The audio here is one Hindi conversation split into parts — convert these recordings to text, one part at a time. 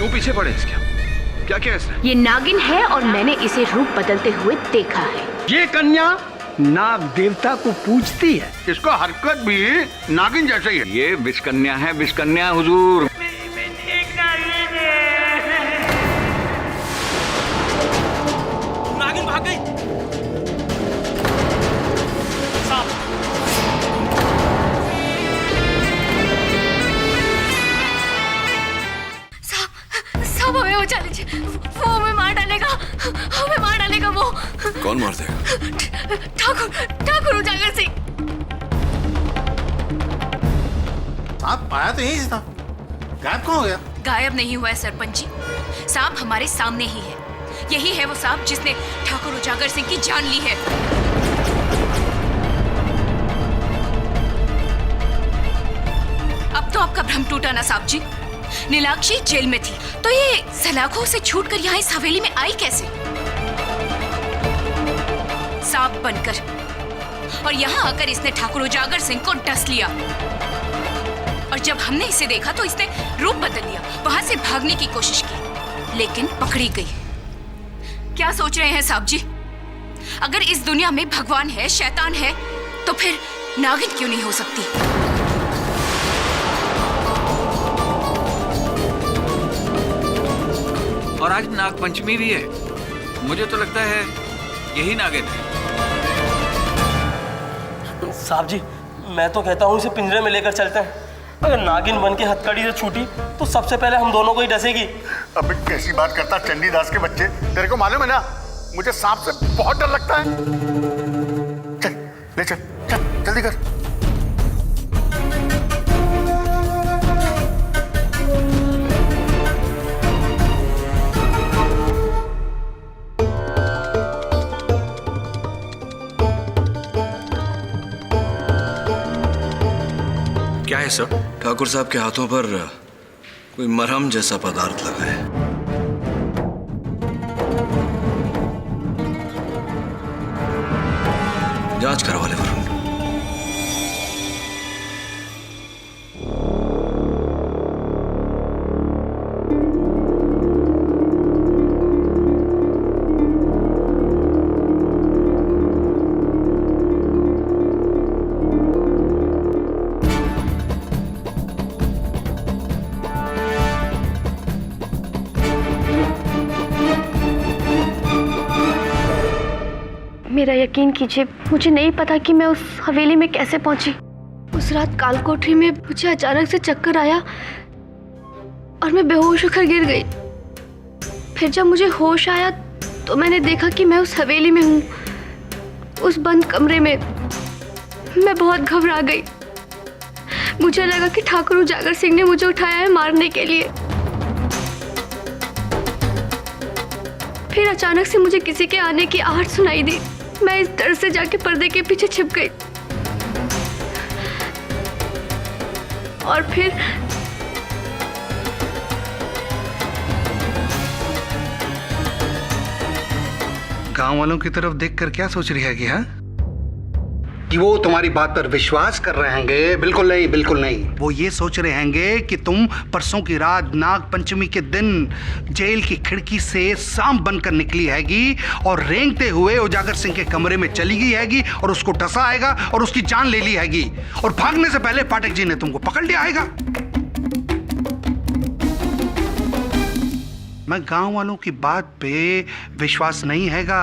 क्यों पीछे पड़े इसके? क्या क्या इसने? ये नागिन है और मैंने इसे रूप बदलते हुए देखा है। ये कन्या नाग देवता को पूजती है। इसका हरकत भी नागिन जैसे ही है। ये विषकन्या है, विषकन्या हुजूर। नागिन भाग गई। साहब हमें बचा लीजिए, वो हमें मार डालेगा, हमें मार डालेगा वो। कौन मार देगा? ठाकुर उजागर सिंह। साहब पाया तो यही था, गायब कहाँ हो गया? गायब नहीं हुआ है सरपंच जी, सांप हमारे सामने ही है। यही है वो सांप जिसने ठाकुर उजागर सिंह की जान ली है। अब तो आपका भ्रम टूटा ना साहब जी। नीलाक्षी जेल में थी तो ये सलाखों से छूटकर यहाँ इस हवेली में आई कैसे? सांप बनकर, और यहाँ आकर इसने ठाकुर उजागर सिंह को डस लिया। और जब हमने इसे देखा तो इसने रूप बदल लिया, वहां से भागने की कोशिश की, लेकिन पकड़ी गई। क्या सोच रहे हैं साहब जी? अगर इस दुनिया में भगवान है, शैतान है, तो फिर नागिन क्यों नहीं हो सकती? और आज नाग पंचमी भी है। मुझे तो लगता है यही नागिन है। साहब जी, मैं तो कहता हूँ इसे पिंजरे में लेकर चलते हैं। अगर नागिन बन के हथकड़ी से छूटी तो सबसे पहले हम दोनों को ही डसेगी। अबे कैसी बात करता चंडीदास के बच्चे, तेरे को मालूम है ना मुझे सांप से बहुत डर लगता है। चल ले चल, चल जल्दी कर। क्या है सर? ठाकुर साहब के हाथों पर कोई मरहम जैसा पदार्थ लगा है। जांच करवा ले वरुण। मेरा यकीन कीजिए, मुझे नहीं पता कि मैं उस हवेली में कैसे पहुंची। उस रात कालकोठरी में मुझे अचानक से चक्कर आया और मैं बेहोश होकर गिर गई। फिर जब मुझे होश आया तो मैंने देखा कि मैं उस हवेली में हूँ, उस बंद कमरे में। मैं बहुत घबरा गई। मुझे लगा कि ठाकुर उजागर सिंह ने मुझे उठाया है मारने के लिए। फिर अचानक से मुझे किसी के आने की आहट सुनाई दी। मैं इस डर से जाके पर्दे के पीछे छिप गई और फिर गांव वालों की तरफ देखकर क्या सोच रही है कि वो तुम्हारी बात पर विश्वास कर रहे हैंगे? बिल्कुल नहीं, बिल्कुल नहीं। वो ये सोच रहे हैंगे कि तुम परसों की रात नाग पंचमी के दिन जेल की खिड़की से सांप बनकर निकली हैगी और रेंगते हुए उजागर सिंह के कमरे में चली गई हैगी और उसको डसा आएगा और उसकी जान ले ली हैगी और भागने से पहले पाठक जी ने तुमको पकड़ लिया आएगा। मैं गांव वालों की बात पे विश्वास नहीं हैगा।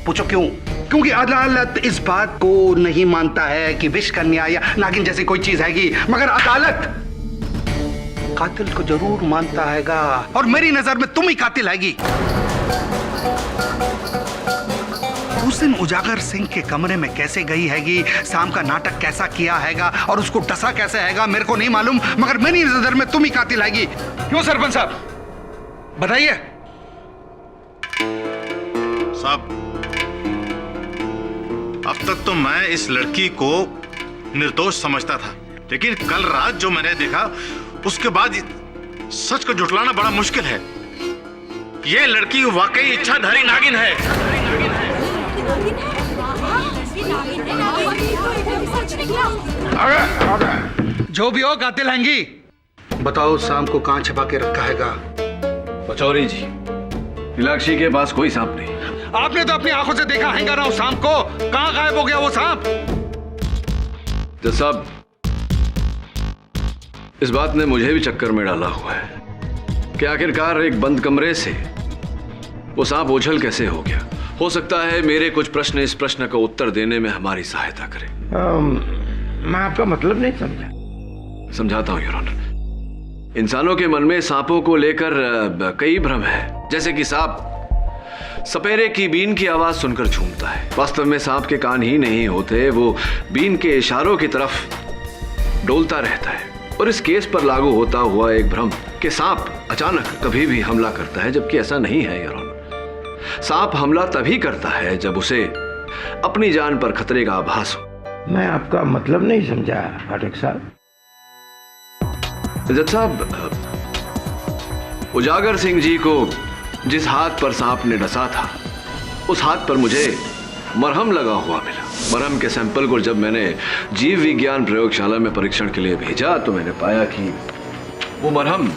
पूछो क्यों? क्योंकि अदालत इस बात को नहीं मानता है कि विषकन्या या नागिन जैसी कोई चीज हैगी, मगर अदालत कातिल को जरूर मानता हैगा और मेरी नजर में तुम ही कातिल हैगी। उस दिन उजागर सिंह के कमरे में कैसे गई हैगी, शाम का नाटक कैसा किया हैगा और उसको डसा कैसे हैगा मेरे को नहीं मालूम, मगर मेरी नजर में तुम ही कातिल हैगी। क्यों सरपंच साहब, बताइए। साहब अब तक तो मैं इस लड़की को निर्दोष समझता था, लेकिन कल रात जो मैंने देखा उसके बाद सच को झुठलाना बड़ा मुश्किल है। ये लड़की वाकई इच्छाधारी नागिन है। जो भी हो कातिल हैंगी। बताओ शाम को कहां छिपा के रखा हैगा? पचौरी जी, नीलाक्षी के पास कोई सांप नहीं। आपने तो अपनी आंखों से देखा हैगा ना उस सांप को। कहां गायब हो गया वो सांप? जज साहब, इस बात ने मुझे भी चक्कर में डाला हुआ है कि आखिरकार एक बंद कमरे से वो सांप ओझल कैसे हो गया। हो सकता है मेरे कुछ प्रश्न इस प्रश्न का उत्तर देने में हमारी सहायता करें। मैं आपका मतलब नहीं समझा। समझाता हूं योर ऑनर। इंसानों के मन में सांपों को लेकर कई भ्रम है। जैसे कि सांप सपेरे की बीन की आवाज सुनकर झूमता है। वास्तव में सांप के कान ही नहीं होते, वो बीन के इशारों की तरफ डोलता रहता है। और इस केस पर लागू होता हुआ एक भ्रम कि सांप अचानक कभी भी हमला करता है, जबकि ऐसा नहीं है योर ऑनर। सांप हमला तभी करता है जब उसे अपनी जान पर खतरे का आभास हो। मैं आपका मतलब नहीं समझा फाटक साहब। जज साहब, उजागर सिंह जी को जिस हाथ पर सांप ने डसा था, उस हाथ पर मुझे मरहम लगा हुआ मिला। मरहम के सैंपल को जब मैंने जीव विज्ञान प्रयोगशाला में परीक्षण के लिए भेजा तो मैंने पाया कि वो मरहम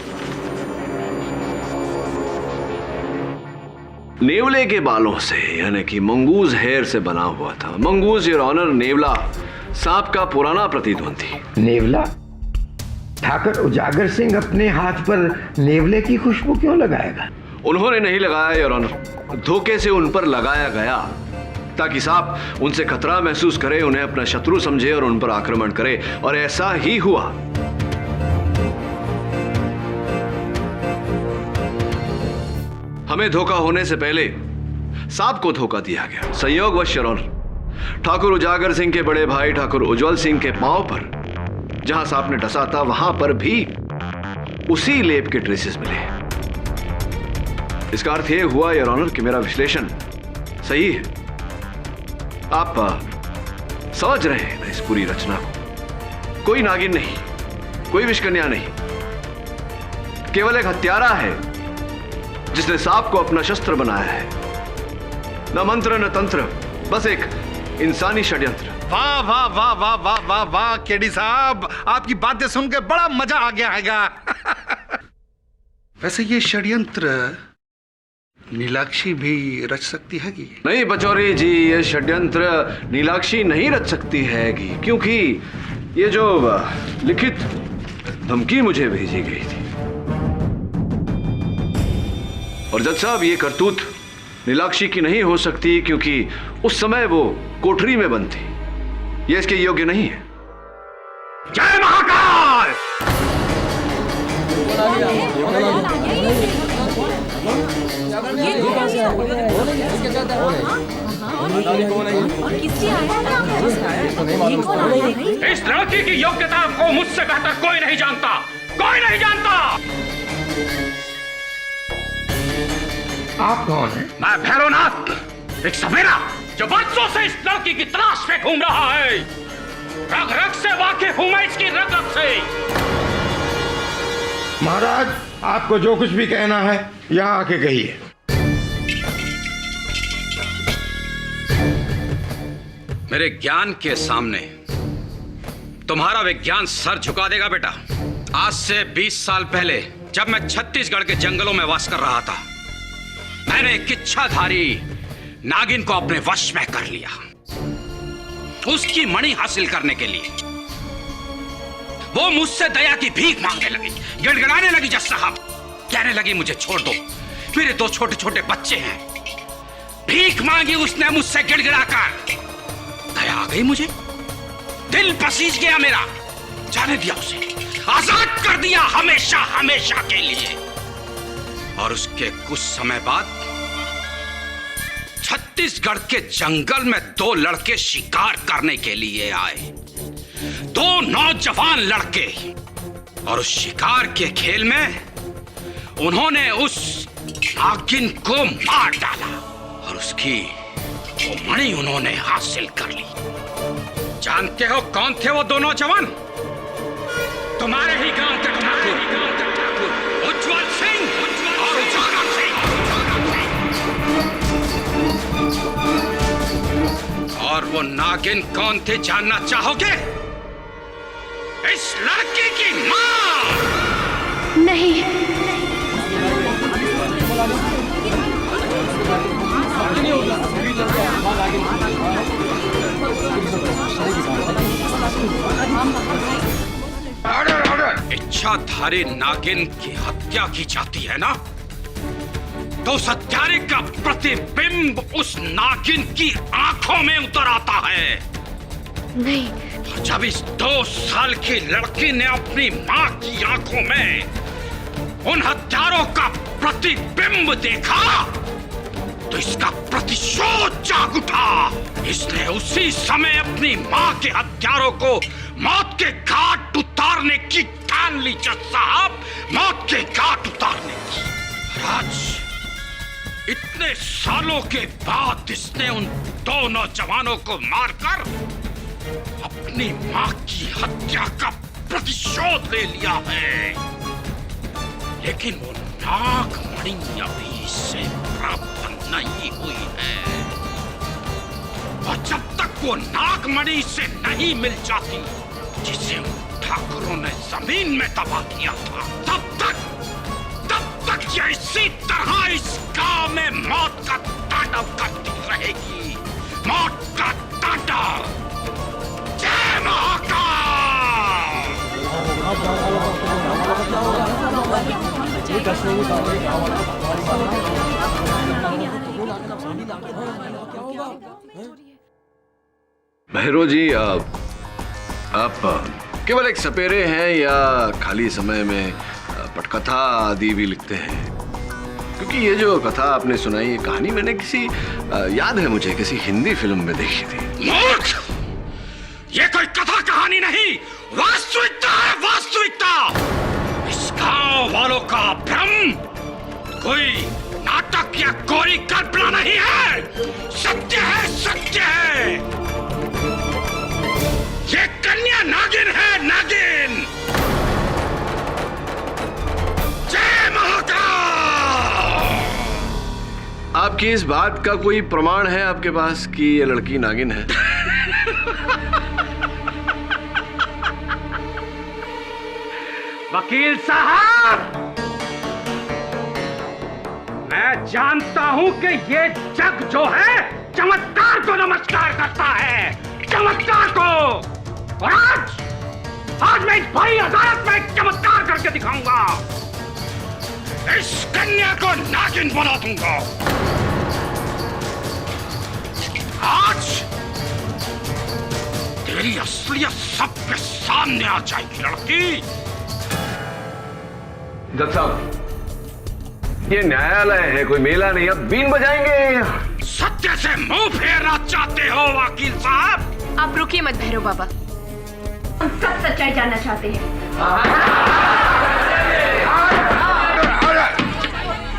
नेवले के बालों से, यानी कि मंगूज हेयर से बना हुआ था। मंगूज योर ऑनर, नेवला सांप का पुराना प्रतिद्वंदी। नेवला? ठाकर उजागर सिंह अपने हाथ पर नेवले की खुशबू क्यों लगाएगा? उन्होंने नहीं लगाया योर ऑनर, धोखे से उन पर लगाया गया ताकि सांप उनसे खतरा महसूस करे, उन्हें अपना शत्रु समझे और उन पर आक्रमण करे। और ऐसा ही हुआ। हमें धोखा होने से पहले सांप को धोखा दिया गया। संयोगवश योर ऑनर, ठाकुर उजागर सिंह के बड़े भाई ठाकुर उज्जवल सिंह के पांव पर जहां सांप ने डसा था, वहां पर भी उसी लेप के ट्रेसेस मिले। इसका अर्थ यह हुआ योर ऑनर कि मेरा विश्लेषण सही है। आप समझ रहे हैं ना इस पूरी रचना को? कोई नागिन नहीं, कोई विषकन्या नहीं, केवल एक हत्यारा है जिसने सांप को अपना शस्त्र बनाया है। न मंत्र न तंत्र, बस एक इंसानी षड्यंत्र। वाह वाह वाह वाह वाह वाह वाह केडी साहब, आपकी बातें सुन के बड़ा मजा आ गया हैगा। वैसे ये षड्यंत्र नीलाक्षी भी रच सकती है कि नहीं पचौरी जी, ये षड्यंत्र नीलाक्षी नहीं रच सकती है क्योंकि ये जो लिखित धमकी मुझे भेजी गई थी, और जज साहब ये करतूत नीलाक्षी की नहीं हो सकती क्योंकि उस समय वो कोठरी में बंद थी। ये इसके योग्य नहीं है। जय महाकाल! इस लड़की की योग्यता को मुझसे बेहतर कोई नहीं जानता, कोई नहीं जानता। आप कौन हैं? मैं भैरवनाथ, एक सपेरा जो बरसों से इस लड़की की तलाश में घूम रहा है। रग रग से वाकिफ हूं मैं इसकी, रग रग से। महाराज, आपको जो कुछ भी कहना है यहाँ आके कहिए। मेरे ज्ञान के सामने तुम्हारा विज्ञान सर झुका देगा बेटा। आज से 20 साल पहले जब मैं छत्तीसगढ़ के जंगलों में वास कर रहा था, मैंने एक इच्छाधारी नागिन को अपने वश में कर लिया। उसकी मणि हासिल करने के लिए वो मुझसे दया की भीख मांगने लगी, गिड़गिड़ाने लगी। जज साहब, कहने लगी मुझे छोड़ दो, मेरे 2 छोटे छोटे बच्चे हैं। भीख मांगी उसने मुझसे गिड़गिड़ाकर। दया आ गई मुझे, दिल पसीज गया मेरा। जाने दिया उसे, आजाद कर दिया हमेशा हमेशा के लिए। और उसके कुछ समय बाद छत्तीसगढ़ के जंगल में 2 लड़के शिकार करने के लिए आए। 2 नौजवान लड़के। और उस शिकार के खेल में उन्होंने उस नागिन को मार डाला और उसकी वो मणि उन्होंने हासिल कर ली। जानते हो कौन थे वो 2 नौजवान? तुम्हारे ही गांव के ठाकुर उज्जवल सिंह और उजागर सिंह। और वो नागिन कौन थे जानना चाहोगे? इस लड़की की मां। नहीं, इच्छाधारी नागिन की हत्या की जाती है ना, तो उस हत्यारे का प्रतिबिंब उस नागिन की आंखों में उतर आता है। नहीं, और जब इस 2 साल की लड़की ने अपनी मां की आंखों में उन हत्यारों का प्रतिबिंब देखा, तो इसका प्रतिशोध जाग उठा। इसने उसी समय अपनी मां के हत्यारों को मौत के घाट उतारने की ठान ली। जज साहब, मौत के घाट उतारने की। आज इतने सालों के बाद इसने उन 2 नौजवानों को मारकर अपनी मां की हत्या का प्रतिशोध ले लिया है। लेकिन वो नागमणि अभी से प्राप्त नहीं हुई है, और जब तक वो नागमणि से नहीं मिल जाती, जिसे ठाकुरों ने जमीन में दबा दिया था, तब तक ये इसी तरह इस गांव में मौत का तांडव करती रहेगी। मौत का तांडव। जय महाकाल। भैरव जी, आप केवल एक सपेरे हैं या खाली समय में पटकथा आदि भी लिखते हैं? क्योंकि ये जो कथा आपने सुनाई, ये कहानी मैंने किसी याद है मुझे किसी हिंदी फिल्म में देखी थी। मूर्ख! ये कोई कथा कहानी नहीं, वास्तविकता है, वास्तविकता। इस गांव वालों का भ्रम कोई नाटक या कोई कल्पना नहीं है, सत्य है, सत्य है। ये कन्या नागिन है, नागिन। जय महाकाल। आपकी इस बात का कोई प्रमाण है आपके पास कि ये लड़की नागिन है? वकील साहब, मैं जानता हूं कि ये जग जो है चमत्कार को नमस्कार करता है, चमत्कार को। और आज मैं इस बड़ी अदालत में एक चमत्कार करके दिखाऊंगा। इस कन्या को नागिन बना दूंगा। आज तेरी असलियत सबके सामने आ जाएगी लड़की। जज साहब, ये न्यायालय है, कोई मेला नहीं। अब बीन बजाएंगे। सत्य से मुंह फेरना चाहते हो वकील साहब? आप रुकिए मत भैरव बाबा, हम सब सच्चाई जानना चाहते हैं।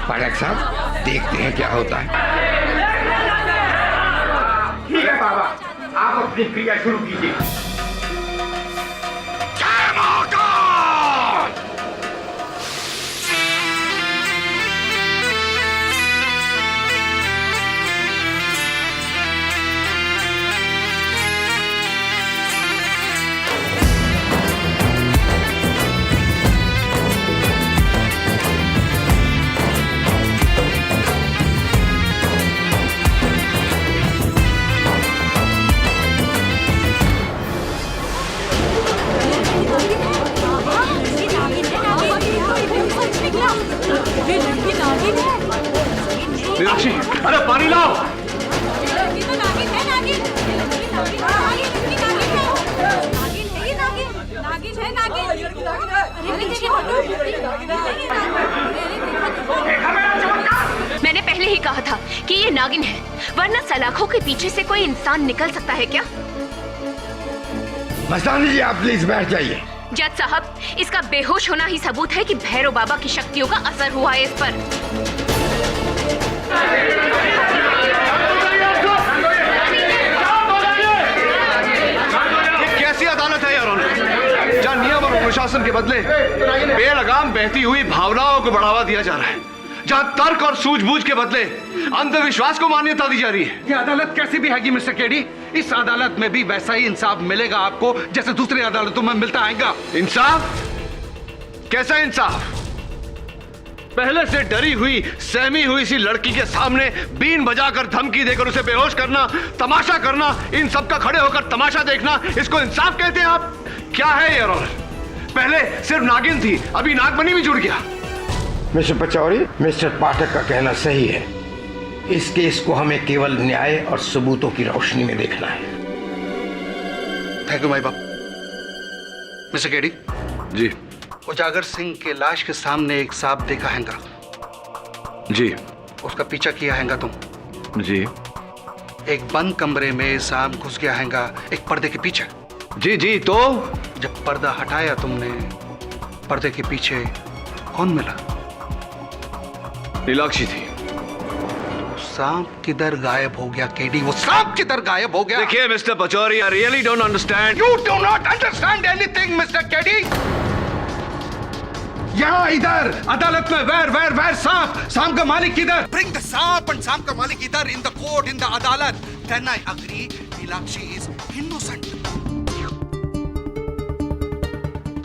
पाठक साहब, देखते हैं क्या होता है। ठीक है बाबा, आप अपनी क्रिया शुरू कीजिए। जय महाकाल। मीनाक्षी, अरे पानी लाओ। मैंने पहले ही कहा था कि ये नागिन है, वरना सलाखों के पीछे से कोई इंसान निकल सकता है क्या? मस्तानी जी, आप प्लीज बैठ जाइए। जज साहब, इसका बेहोश होना ही सबूत है कि भैरव बाबा की शक्तियों का असर हुआ है इस पर। कैसी अदालत है यार, जहां नियम और अनुशासन के बदले बेलगाम बहती हुई भावनाओं को बढ़ावा दिया जा रहा है, जहां तर्क और सूझबूझ के बदले अंधविश्वास को मान्यता दी जा रही है। ये अदालत कैसी भी हैगी मिस्टर केडी? इस अदालत में भी वैसा ही इंसाफ मिलेगा आपको जैसे दूसरी अदालतों में मिलता आएगा। इंसाफ? कैसा इंसाफ? पहले से डरी हुई, सहमी हुई सी लड़की के सामने बीन बजाकर धमकी देकर उसे बेहोश करना, तमाशा करना, इन सब का खड़े होकर तमाशा देखना, इसको इंसाफ कहते हैं आप? क्या है ये? और पहले सिर्फ नागिन थी, अभी नागमणि भी जुड़ गया। मिस्टर पचौरी, मिस्टर पाठक का कहना सही है। इस केस को हमें केवल न्याय और सबूतों की रोशनी में देखना है। थैंक यू माई बाप। मिस्टर केडी जी। उजागर सिंह के लाश के सामने एक सांप देखा हैगा। जी। उसका पीछा किया हैगा तुम? जी। एक बंद कमरे में सांप घुस गया हैगा एक पर्दे के पीछे। जी जी। तो जब पर्दा हटाया तुमने, पर्दे के पीछे कौन मिला? नीलाक्षी थी। सांप किधर गायब हो गया केडी? वो सांप किधर गायब हो गया? देखिए mister Pachauri, I really don't understand. You do not understand anything mister KD. यहाँ इधर अदालत में वैर वैर वैर सांप, सांप का मालिक किधर? Bring the सांप and सांप का मालिक इधर in the court, in the अदालत. Then I agree, Neelakshi is innocent.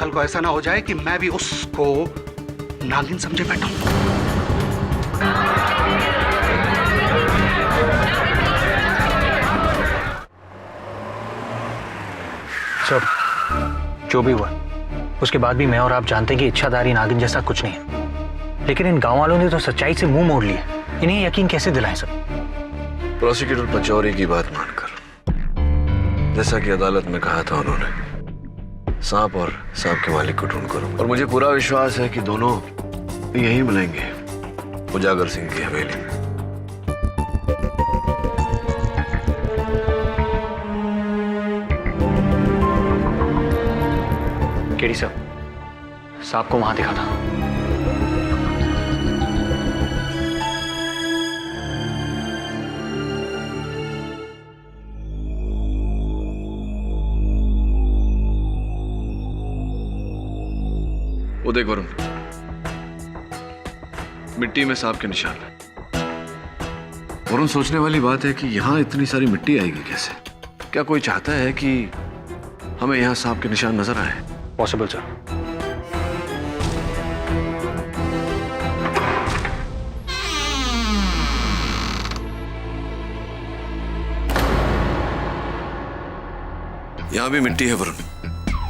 कल को ऐसा ना हो जाए कि मैं भी उसको नागिन समझे बैठा हूं। सर, जो भी हुआ उसके बाद भी मैं और आप जानते हैं कि इच्छाधारी नागिन जैसा कुछ नहीं है, लेकिन इन गांव वालों ने तो सच्चाई से मुंह मोड़ लिया। इन्हें यकीन कैसे दिलाएं सर? प्रोसिक्यूटर पचौरी की बात मानकर, जैसा कि अदालत में कहा था उन्होंने, सांप और सांप के मालिक को ढूंढ करो। और मुझे पूरा विश्वास है कि दोनों यहीं मिलेंगे, उजागर सिंह की हवेली में। केडी सर, सांप को वहां दिखा था। वो देख वरुण, मिट्टी में सांप के निशान। वरुण, सोचने वाली बात है कि यहां इतनी सारी मिट्टी आएगी कैसे? क्या कोई चाहता है कि हमें यहां सांप के निशान नजर आए? Possible sir. यहां भी मिट्टी है वरुण,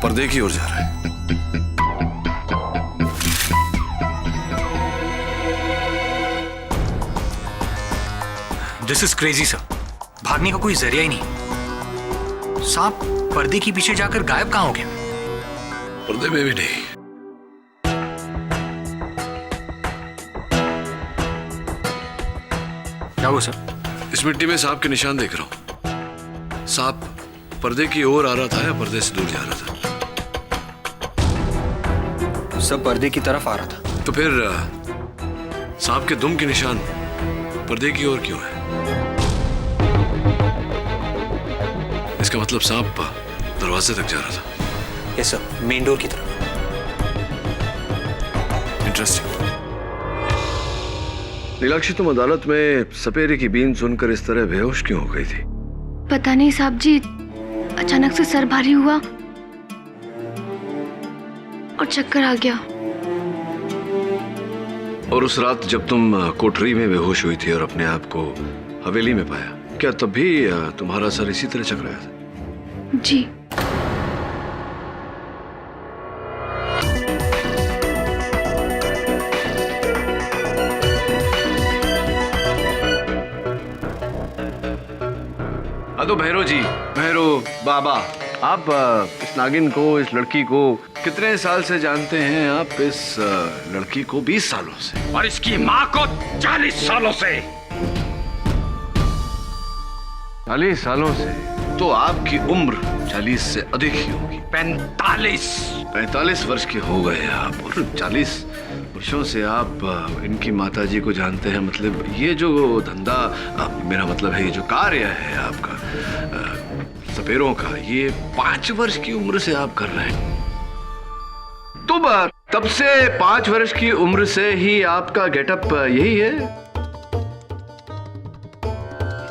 पर्दे की ओर जा रहा है। This is crazy sir. भागने का कोई जरिया ही नहीं। सांप पर्दे के पीछे जाकर गायब कहां हो गया? पर्दे में भी नहीं। क्या हुआ सर? इस मिट्टी में सांप के निशान देख रहा हूं। सांप पर्दे की ओर आ रहा था या पर्दे से दूर जा रहा था? सब पर्दे की तरफ आ रहा था। तो फिर सांप के दुम के निशान पर्दे की ओर क्यों है? इसका मतलब सांप दरवाजे तक जा रहा था। यस सर, मेन डोर की तरफ। इंटरेस्टिंग। नीलाक्षी, तुम अदालत में सपेरे की बीन सुनकर इस तरह बेहोश क्यों हो गई थी? पता नहीं साहब जी, अचानक से सर भारी हुआ और चक्कर आ गया। और उस रात जब तुम कोठरी में बेहोश हुई थी और अपने आप को हवेली में पाया, क्या तब भी तुम्हारा सर इसी तरह चकराया था? जी। तो भैरो जी, भैरो बाबा, आप इस नागिन को, इस लड़की को कितने साल से जानते हैं? आप इस लड़की को 20 सालों से, और इसकी माँ को 40 सालों से। 40 सालों से? तो आपकी उम्र 40 से अधिक ही होगी। 45 वर्ष के हो गए आप, और 40 वर्षों से आप इनकी माताजी को जानते हैं। मतलब ये जो धंधा, मेरा मतलब है ये जो कार्य है आपका सपेरों का, ये 5 वर्ष की उम्र से आप कर रहे हैं। तो तब से 5 वर्ष की उम्र से ही आपका गेटअप यही है?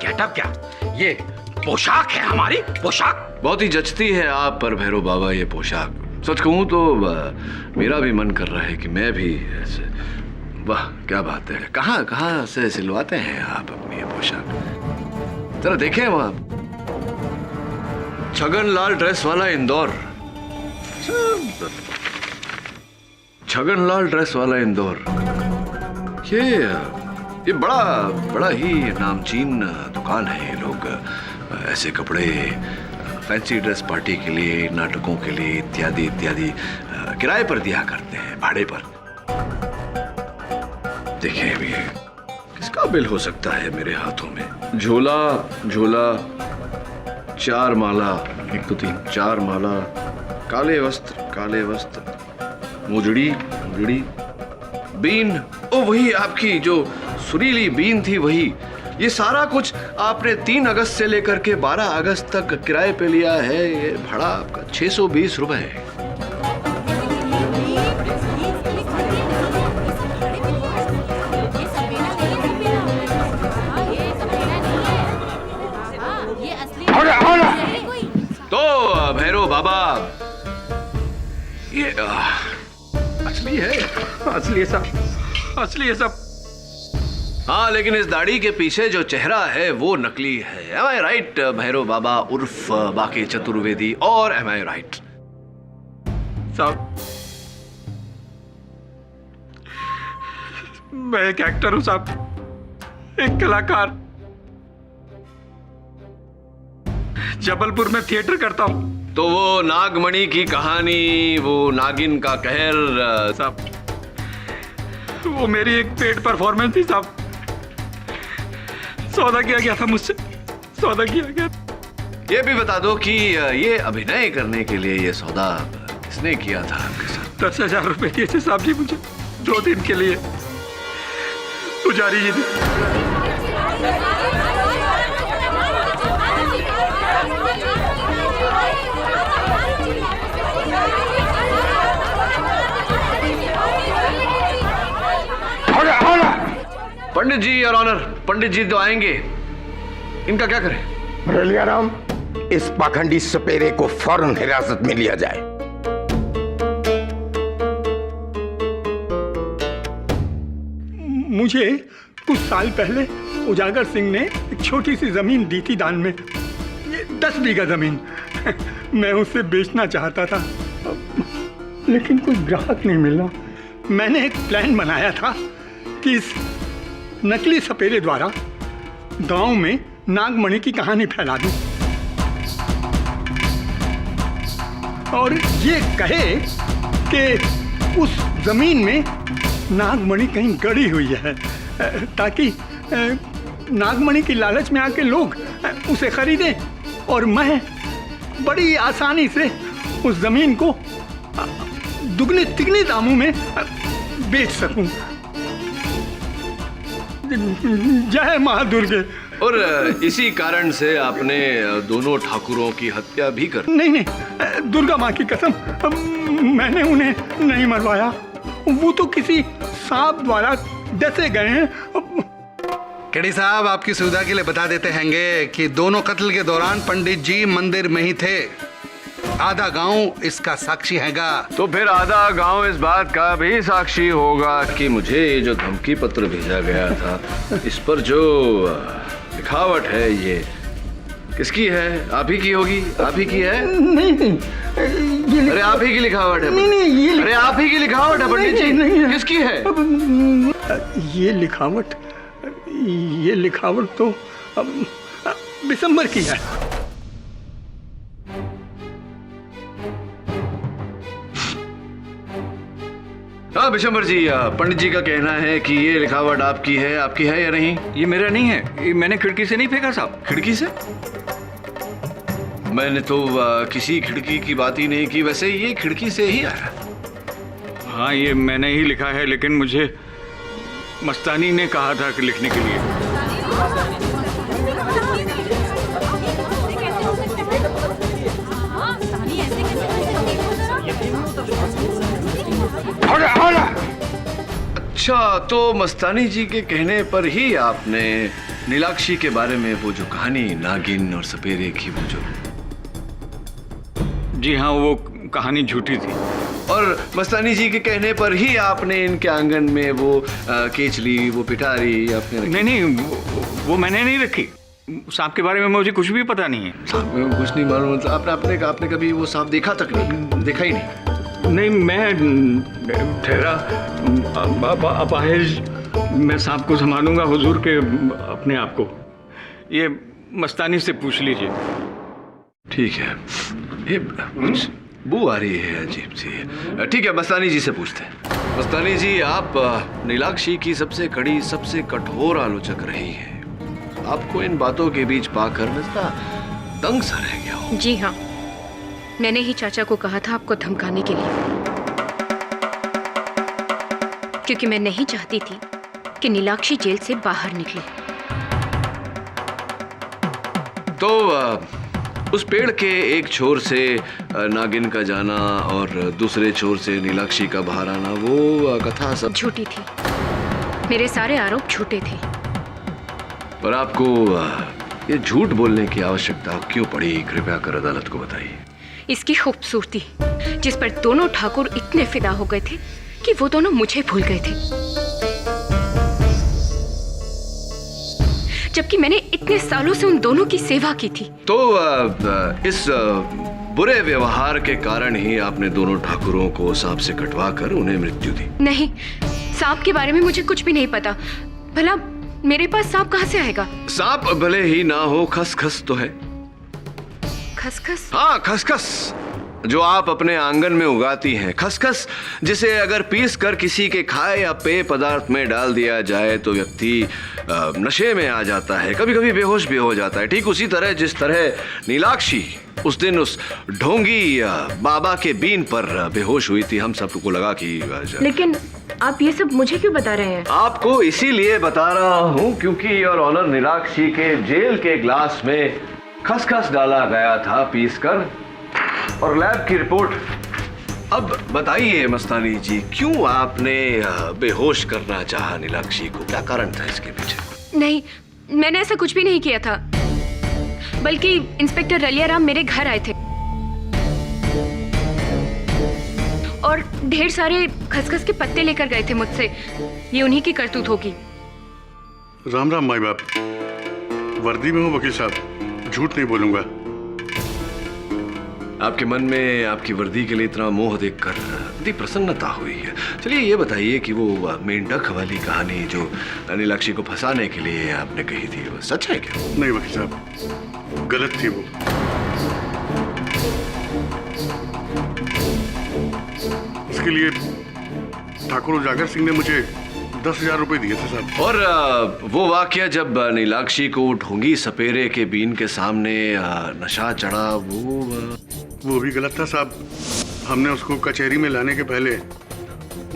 गेटअप क्या? ये पोशाक है हमारी, पोशाक। बहुत ही जचती है आप पर भैरव बाबा ये पोशाक। सच कहूं तो मेरा भी मन कर रहा है कि मैं भी ऐसे वाह क्या बात है। कहाँ कहाँ से सिलवाते हैं आप अपनी ये पोशाक? जरा देखें वहां, छगनलाल ड्रेस वाला इंदौर, छगनलाल ड्रेस वाला इंदौर। ये बड़ा ही नामचीन दुकान है। ये लोग ऐसे कपड़े फैंसी ड्रेस पार्टी के लिए, नाटकों के लिए इत्यादि इत्यादि किराए पर दिया करते हैं, भाड़े पर। देखिए अभी किसका बिल हो सकता है मेरे हाथों में? झोला झोला, 4 माला, 1 2 3 4 माला, काले वस्त्र, मुजड़ी, बीन, ओ वही आपकी जो सुरीली बीन थी वही। ये सारा कुछ आपने 3 अगस्त से लेकर के 12 अगस्त तक किराए पे लिया है। ये भाड़ा आपका 620 रुपए है। तो भैरव बाबा ये असली है, असली है सब। हाँ, लेकिन इस दाढ़ी के पीछे जो चेहरा है वो नकली है। Am I right, भैरव बाबा उर्फ बाकी चतुर्वेदी? और am I right? साहब, मैं एक एक्टर हूं साहब, एक कलाकार। जबलपुर में थिएटर करता हूं। तो वो नागमणि की कहानी, वो नागिन का कहर साहब, वो मेरी एक पेड परफॉर्मेंस थी साहब। सौदा किया गया था मुझसे, सौदा किया गया। ये भी बता दो कि ये अभिनय करने के लिए ये सौदा किसने किया था आपके साथ? 10,000 रुपए दिए थे साहब जी मुझे 2 दिन के लिए, पुजारी जी ने। पंडित जी और ऑनर, पंडित जी तो आएंगे, इनका क्या करें? मुरलियाराम, इस पाखंडी सपेरे को फौरन हिरासत में लिया जाए। मुझे कुछ साल पहले उजागर सिंह ने एक छोटी सी जमीन दी थी दान में, ये 10 बीघा जमीन। मैं उसे बेचना चाहता था, लेकिन कोई ग्राहक नहीं मिला। मैंने एक प्लान बनाया था कि इस नकली सपेरे द्वारा गांव में नागमणि की कहानी फैला दूं और ये कहे कि उस जमीन में नागमणि कहीं गड़ी हुई है, ताकि नागमणि की लालच में आके लोग उसे खरीदें और मैं बड़ी आसानी से उस जमीन को दुगने तिगने दामों में बेच सकूं। जय मां दुर्गे। और इसी कारण से आपने दोनों ठाकुरों की हत्या भी कर? नहीं, दुर्गा मां की कसम, मैंने उन्हें नहीं मरवाया। वो तो किसी सांप द्वारा डसे गए हैं। केडी साहब, आपकी सुविधा के लिए बता देते हैंगे कि दोनों कत्ल के दौरान पंडित जी मंदिर में ही थे। आधा गांव इसका साक्षी हैगा। तो फिर आधा गांव इस बात का भी साक्षी होगा कि मुझे ये जो धमकी पत्र भेजा गया था, इस पर जो लिखावट है ये किसकी है? आप ही की होगी? आप ही की है? नहीं, अरे आप ही की लिखावट है। नहीं, अरे आप ही की लिखावट है पंडित जी। नहीं, किसकी है? ये लिखावट तो बिशंबर की है। हाँ बिशंबर जी, पंडित जी का कहना है कि ये लिखावट आपकी है या नहीं? ये मेरा नहीं है, ये मैंने खिड़की से नहीं फेंका साहब। खिड़की से? मैंने तो किसी खिड़की की बात ही नहीं की। वैसे ये खिड़की से ही आया। हाँ, ये मैंने ही लिखा है, लेकिन मुझे मस्तानी ने कहा था कि लिखने के लिए। अच्छा, तो मस्तानी जी के कहने पर ही आपने नीलाक्षी के बारे में वो जो कहानी नागिन और सपेरे की, वो जो... जी हाँ, वो कहानी झूठी थी। और मस्तानी जी के कहने पर ही आपने इनके आंगन में वो केचली, वो पिटारी आपने रखी? नहीं, वो मैंने नहीं रखी। सांप के बारे में मुझे कुछ भी पता नहीं है। सांप में कुछ नहीं मालूम? मतलब आपने कभी वो सांप देखा तक नहीं? देखा ही नहीं? नहीं, मैं ठहरा अपाहिज, मैं सांप को संभालूंगा हुजूर के अपने आप को। ये मस्तानी से पूछ लीजिए। ठीक है, ये बू आ रही है अजीब सी। ठीक है, मस्तानी जी से पूछते हैं। मस्तानी जी, आप नीलाक्षी की सबसे कड़ी, सबसे कठोर आलोचक रही हैं। आपको इन बातों के बीच पाकर मैं दंग सा रह गया हूँ। जी हाँ, मैंने ही चाचा को कहा था आपको धमकाने के लिए, क्योंकि मैं नहीं चाहती थी कि नीलाक्षी जेल से बाहर निकले। तो उस पेड़ के एक छोर से नागिन का जाना और दूसरे छोर से नीलाक्षी का बाहर आना, वो कथा सब झूठी थी। मेरे सारे आरोप झूठे थे। पर आपको ये झूठ बोलने की आवश्यकता क्यों पड़ी? कृपया कर अदालत को बताइए। इसकी खूबसूरती, जिस पर दोनों ठाकुर इतने फिदा हो गए थे कि वो दोनों मुझे भूल गए थे, जबकि मैंने इतने सालों से उन दोनों की सेवा की थी। तो इस बुरे व्यवहार के कारण ही आपने दोनों ठाकुरों को सांप से कटवा कर उन्हें मृत्यु दी? नहीं, सांप के बारे में मुझे कुछ भी नहीं पता। भला मेरे पास सांप कहाँ से आएगा? सांप भले ही ना हो, खसखस तो है। खसखस? हाँ, खसखस जो आप अपने आंगन में उगाती हैं। खसखस जिसे अगर पीस कर किसी के खाए या पेय पदार्थ में डाल दिया जाए तो व्यक्ति नशे में आ जाता है, कभी कभी बेहोश भी हो जाता है। ठीक उसी तरह जिस तरह नीलाक्षी उस दिन उस ढोंगी बाबा के बीन पर बेहोश हुई थी। हम सबको लगा कि लेकिन आप ये सब मुझे क्यों बता रहे हैं? आपको इसीलिए बता रहा हूँ क्योंकि योर ऑनर, नीलाक्षी के जेल के ग्लास में खसखस डाला गया था पीस कर, और लैब की रिपोर्ट। अब बताइए मस्तानी जी, क्यों आपने बेहोश करना चाहा नीलाक्षी को? क्या कारण था इसके पीछे? नहीं, मैंने ऐसा कुछ भी नहीं किया था, बल्कि इंस्पेक्टर रलियाराम मेरे घर आए थे और ढेर सारे खसखस के पत्ते लेकर गए थे मुझसे। ये उन्हीं की करतूत होगी। राम राम माई बाप, वर्दी में हूँ वकील साहब, झूठ नहीं बोलूंगा। आपके मन में आपकी वर्दी के लिए इतना मोह देखकर बड़ी प्रसन्नता हुई है। चलिए ये बताइए कि वो मेंढक वाली कहानी जो नीलाक्षी को फंसाने के लिए आपने कही थी, वो सच है क्या? नहीं वकील साहब, गलत थी वो। इसके लिए ठाकुर उजागर सिंह ने मुझे 10,000 रुपए दिए थे साहब। और वो वाकया जब नीलाक्षी को ढोंगी सपेरे के बीन के सामने नशा चढ़ा, वो भी गलत था साहब। हमने उसको कचहरी में लाने के पहले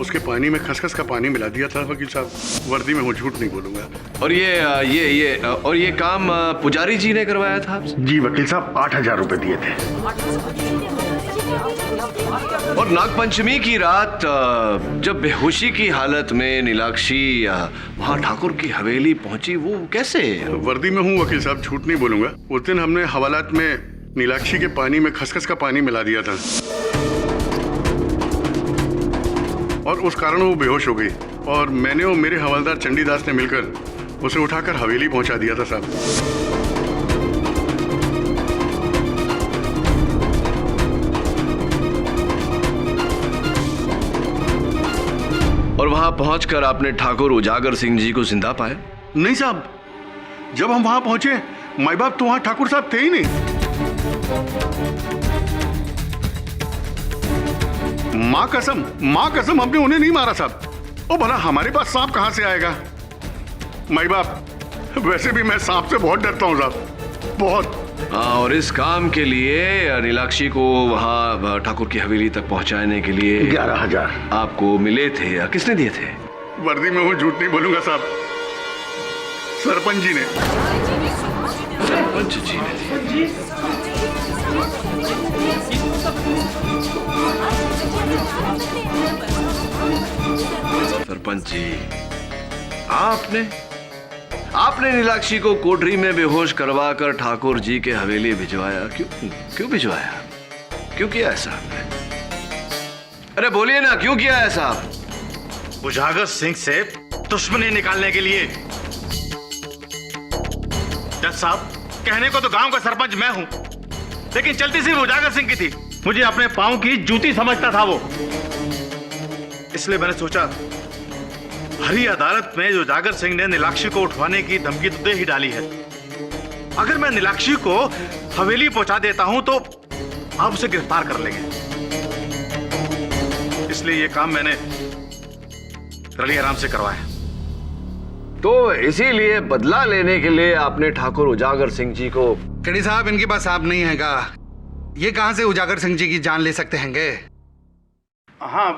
उसके पानी में खसखस का पानी मिला दिया था वकील साहब। वर्दी में हूँ, झूठ नहीं बोलूंगा। और ये काम पुजारी जी ने करवाया था आपसे? जी वकील साहब, 8,000 रुपए दिए थे। और नागपंचमी की रात जब बेहोशी की हालत में नीलाक्षी वहाँ ठाकुर की हवेली पहुंची, वो कैसे? वर्दी में हूँ वकील साहब, झूठ नहीं बोलूंगा। उस दिन हमने हवालात में नीलाक्षी के पानी में खसखस का पानी मिला दिया था और उस कारण वो बेहोश हो गई, और मैंने और मेरे हवलदार चंडीदास ने मिलकर उसे उठाकर हवेली पहुंचा दिया था साहब। और वहां पहुंचकर आपने ठाकुर उजागर सिंह जी को जिंदा पाया? नहीं साहब, जब हम वहां पहुंचे माई बाप तो वहां ठाकुर साहब थे ही नहीं। माँ कसम हमने उन्हें नहीं मारा साहब। ओ भला हमारे पास सांप कहां से आएगा? माई बाप, वैसे भी मैं सांप से बहुत डरता हूँ साहब, बहुत। और इस काम के लिए नीलाक्षी को वहाँ ठाकुर की हवेली तक पहुँचाने के लिए 11,000 आपको मिले थे या किसने दिए थे? वर्दी में हूँ, झूठ नहीं बोलूंगा साहब, सरपंच जी ने। सरपंच जी ने दिए? सरपंच जी, आपने नीलाक्षी को कोठरी में बेहोश करवा कर ठाकुर जी के हवेली भिजवाया? क्यों भिजवाया? क्यों किया ऐसा? अरे बोलिए ना, क्यों किया है साहब? उजागर सिंह से दुश्मनी निकालने के लिए। जज साहब, कहने को तो गांव का सरपंच मैं हूं, लेकिन चलती सिर्फ उजागर सिंह की थी। मुझे अपने पांव की जूती समझता था वो। इसलिए मैंने सोचा हरी अदालत में उजागर सिंह ने नीलाक्षी को उठवाने की धमकी तो दे ही डाली है। अगर मैं नीलाक्षी को हवेली पहुंचा देता हूं तो आप उसे गिरफ्तार कर लेंगे। इसलिए यह काम मैंने रलिया राम से करवाया। तो इसीलिए बदला लेने के लिए आपने ठाकुर उजागर सिंह जी को। केडी साहब, इनके पास सांप नहीं हैगा। ये कहां से उजागर सिंह जी की जान ले सकते हैंगे? हाँ,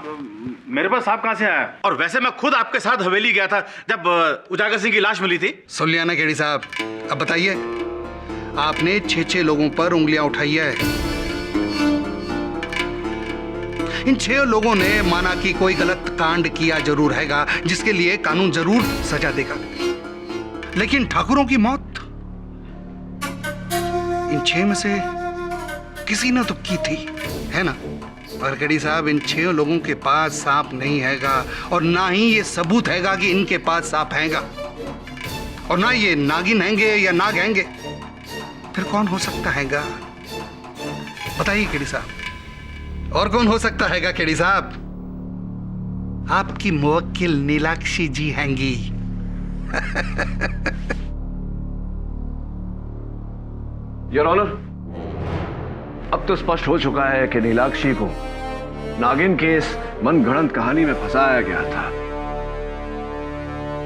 मेरे पास सांप कहां से आया? और वैसे मैं खुद आपके साथ हवेली गया था जब उजागर सिंह की लाश मिली थी। सुन लिया ना केडी साहब? अब बताइए, आपने 6 लोगों पर उंगलियां उठाई है। इन 6 लोगों ने माना कि कोई गलत कांड किया जरूर हैगा, जिसके लिए कानून जरूर सजा देगा। लेकिन ठाकुरों की मौत इन 6 में से किसी ने तो की थी, है ना? और केडी साहब, इन 6 लोगों के पास सांप नहीं हैगा, और ना ही ये सबूत हैगा कि इनके पास सांप हैगा, और ना ये नागिन हैंगे या नाग हैंगे। फिर कौन हो सकता हैगा? बताइए केडी साहब, और कौन हो सकता हैगा केडी साहब? आपकी मुवक्किल नीलाक्षी जी हैंगी। योर ऑनर, अब तो स्पष्ट हो चुका है कि नीलाक्षी को नागिन के इस मनगढ़ंत कहानी में फंसाया गया था।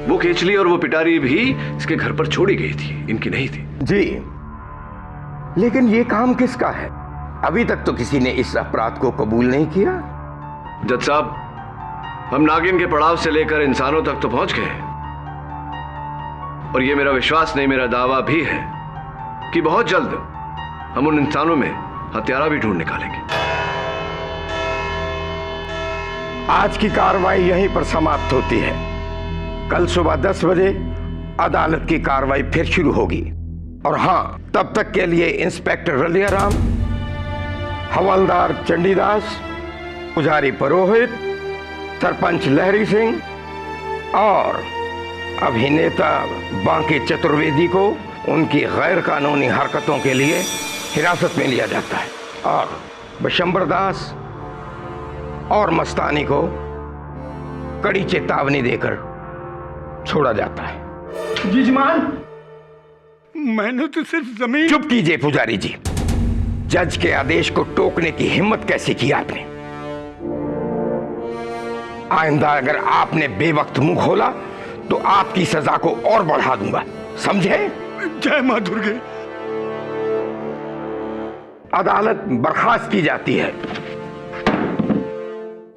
वो केचली और वो पिटारी भी इसके घर पर छोड़ी गई थी, इनकी नहीं थी। जी, लेकिन ये काम किसका है? अभी तक तो किसी ने इस अपराध को कबूल नहीं किया। जज साहब, हम नागिन के पड़ाव से लेकर इंसानों तक तो पहुंच गए, और ये मेरा विश्वास नहीं, मेरा दावा भी है कि बहुत जल्द हम उन इंसानों में हत्यारा भी ढूंढ निकालेंगे। आज की कार्रवाई यहीं पर समाप्त होती है। कल सुबह 10 बजे अदालत की कार्रवाई फिर शुरू होगी। और हां, तब तक के लिए इंस्पेक्टर रलिया राम, हवलदार चंडीदास, पुजारी पुरोहित, सरपंच लहरी सिंह और अभिनेता बांके चतुर्वेदी को उनकी गैर कानूनी हरकतों के लिए हिरासत में लिया जाता है, और बशंबर दास और मस्तानी को कड़ी चेतावनी देकर छोड़ा जाता है। जी जमान, मैंने तो सिर्फ जमीन। चुप कीजिए पुजारी जी। जज के आदेश को टोकने की हिम्मत कैसे की आपने? आइंदा अगर आपने बेवक्त मुंह खोला तो आपकी सजा को और बढ़ा दूंगा, समझे? जय मां दुर्गे। अदालत बर्खास्त की जाती है।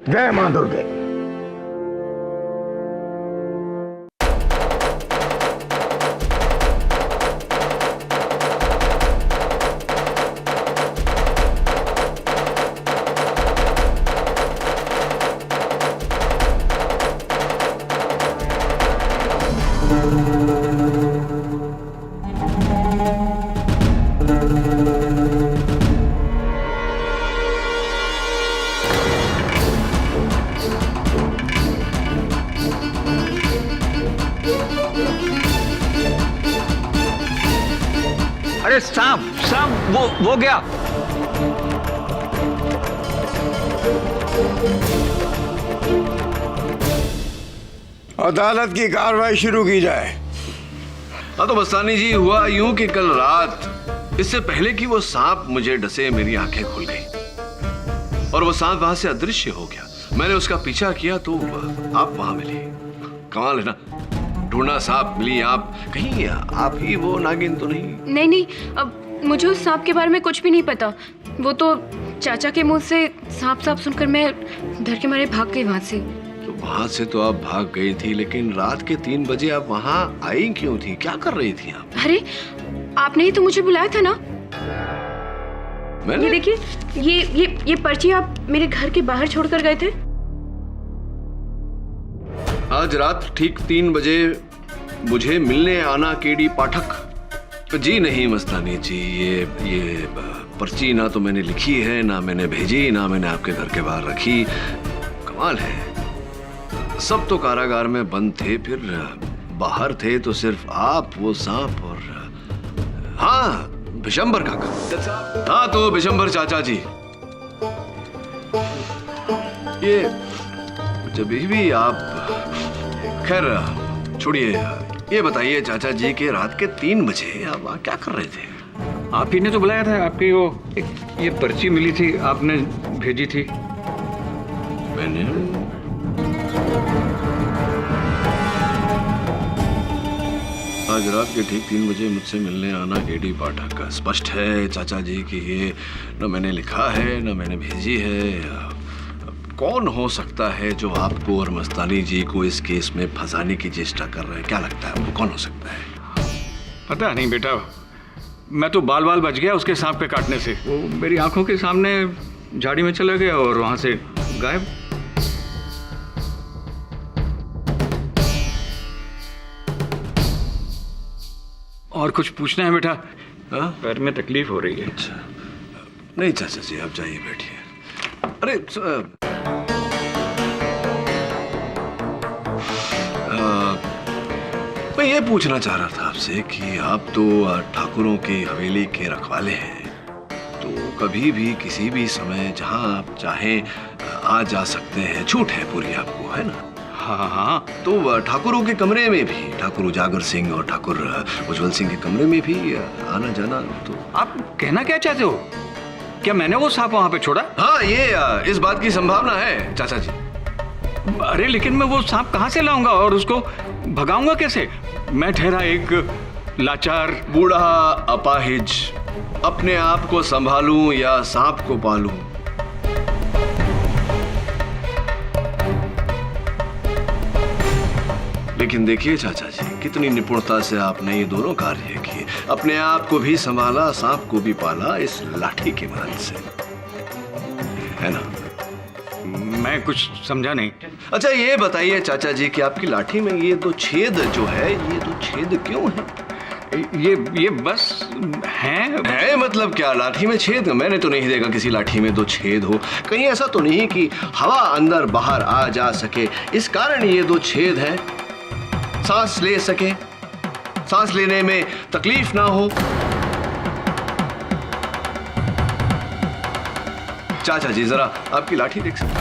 जय मां दुर्गे। अरे सांप सांप, वो गया। अदालत की कार्रवाई शुरू की जाए। हाँ तो मस्तानी जी, हुआ यूं कि कल रात, इससे पहले कि वो सांप मुझे डसे, मेरी आंखें खुल गई और वो सांप वहां से अदृश्य हो गया। मैंने उसका पीछा किया तो आप वहां मिली। कमाल है ना, ढूंढा सांप मिली आप। कहीं आप ही वो नागिन तो नहीं? नहीं, अब मुझे उस सांप के बारे में कुछ भी नहीं पता। वो तो चाचा के मुंह से सांप सुनकर मैं डर के मारे भाग गई वहां से। तो वहां से तो आप भाग गई थी, लेकिन रात के 3 बजे आप वहां आई क्यों थी? क्या कर रही थी आप? अरे आपने ही तो मुझे बुलाया था ना। मैंने? ये देखिए, ये पर्ची आप मेरे घर के बाहर छोड़कर गए थे। आज रात ठीक 3 बजे मुझे मिलने आना केडी पाठक। जी नहीं मस्तानी जी, ये पर्ची ना तो मैंने लिखी है, ना मैंने भेजी, ना मैंने आपके घर के बाहर रखी। कमाल है, सब तो कारागार में बंद थे, फिर बाहर थे तो सिर्फ आप, वो सांप और हाँ बिशंबर काका। हाँ तो बिशंबर चाचा जी, ये जब भी आप, खैर छोड़िए, ये बताइए चाचा जी के रात के 3 बजे आप वहाँ क्या कर रहे थे? आप ही ने तो बुलाया था, आपकी वो ये पर्ची मिली थी, आपने भेजी थी। मैंने आज रात के ठीक 3 बजे मुझसे मिलने आना एडी पाठक का। स्पष्ट है चाचा जी कि ये न मैंने लिखा है न मैंने भेजी है। कौन हो सकता है जो आपको और मस्तानी जी को इस केस में फंसाने की चेष्टा कर रहे हैं? क्या लगता है आपको, कौन हो सकता है? पता नहीं बेटा, मैं तो बाल बाल बच गया उसके सांप के काटने से। वो मेरी आंखों के सामने झाड़ी में चला गया और वहां से गायब। और कुछ पूछना है बेटा? हाँ, पैर में तकलीफ हो रही है। अच्छा, नहीं चाचा जी आप जाइए, बैठिए। अरे मैं ये पूछना चाह रहा था आपसे कि आप तो ठाकुरों की हवेली के रखवाले हैं, तो कभी भी किसी भी समय जहां आप चाहें आ जा सकते हैं, छूट है पूरी आपको, है ना? हाँ हाँ। तो ठाकुरों के कमरे में भी, ठाकुर उजागर सिंह और ठाकुर उज्जवल सिंह के कमरे में भी आना जाना। तो आप कहना क्या चाहते हो? क्या मैंने वो सांप वहां पे छोड़ा? हाँ, ये इस बात की संभावना है चाचा जी। अरे लेकिन मैं वो सांप कहां से लाऊंगा और उसको भगाऊंगा कैसे? मैं ठहरा एक लाचार बूढ़ा अपाहिज, अपने आप को संभालूं या सांप को पालूं? लेकिन देखिए चाचा जी, कितनी निपुणता से आपने ये दोनों कार्य किए। अपने आप को भी संभाला, सांप को भी पाला इस लाठी की मदद से, है ना? मैं कुछ समझा नहीं। अच्छा ये बताइए चाचा जी कि आपकी लाठी में ये 2 छेद जो है, ये 2 छेद क्यों है? ये बस है मतलब क्या? लाठी में छेद? मैंने तो नहीं देखा किसी लाठी में 2 छेद हो। कहीं ऐसा तो नहीं कि हवा अंदर बाहर आ जा सके, इस कारण ये 2 छेद हैं? सांस ले सके, सांस लेने में तकलीफ ना हो। चाचा जी जरा आपकी लाठी देख सकते?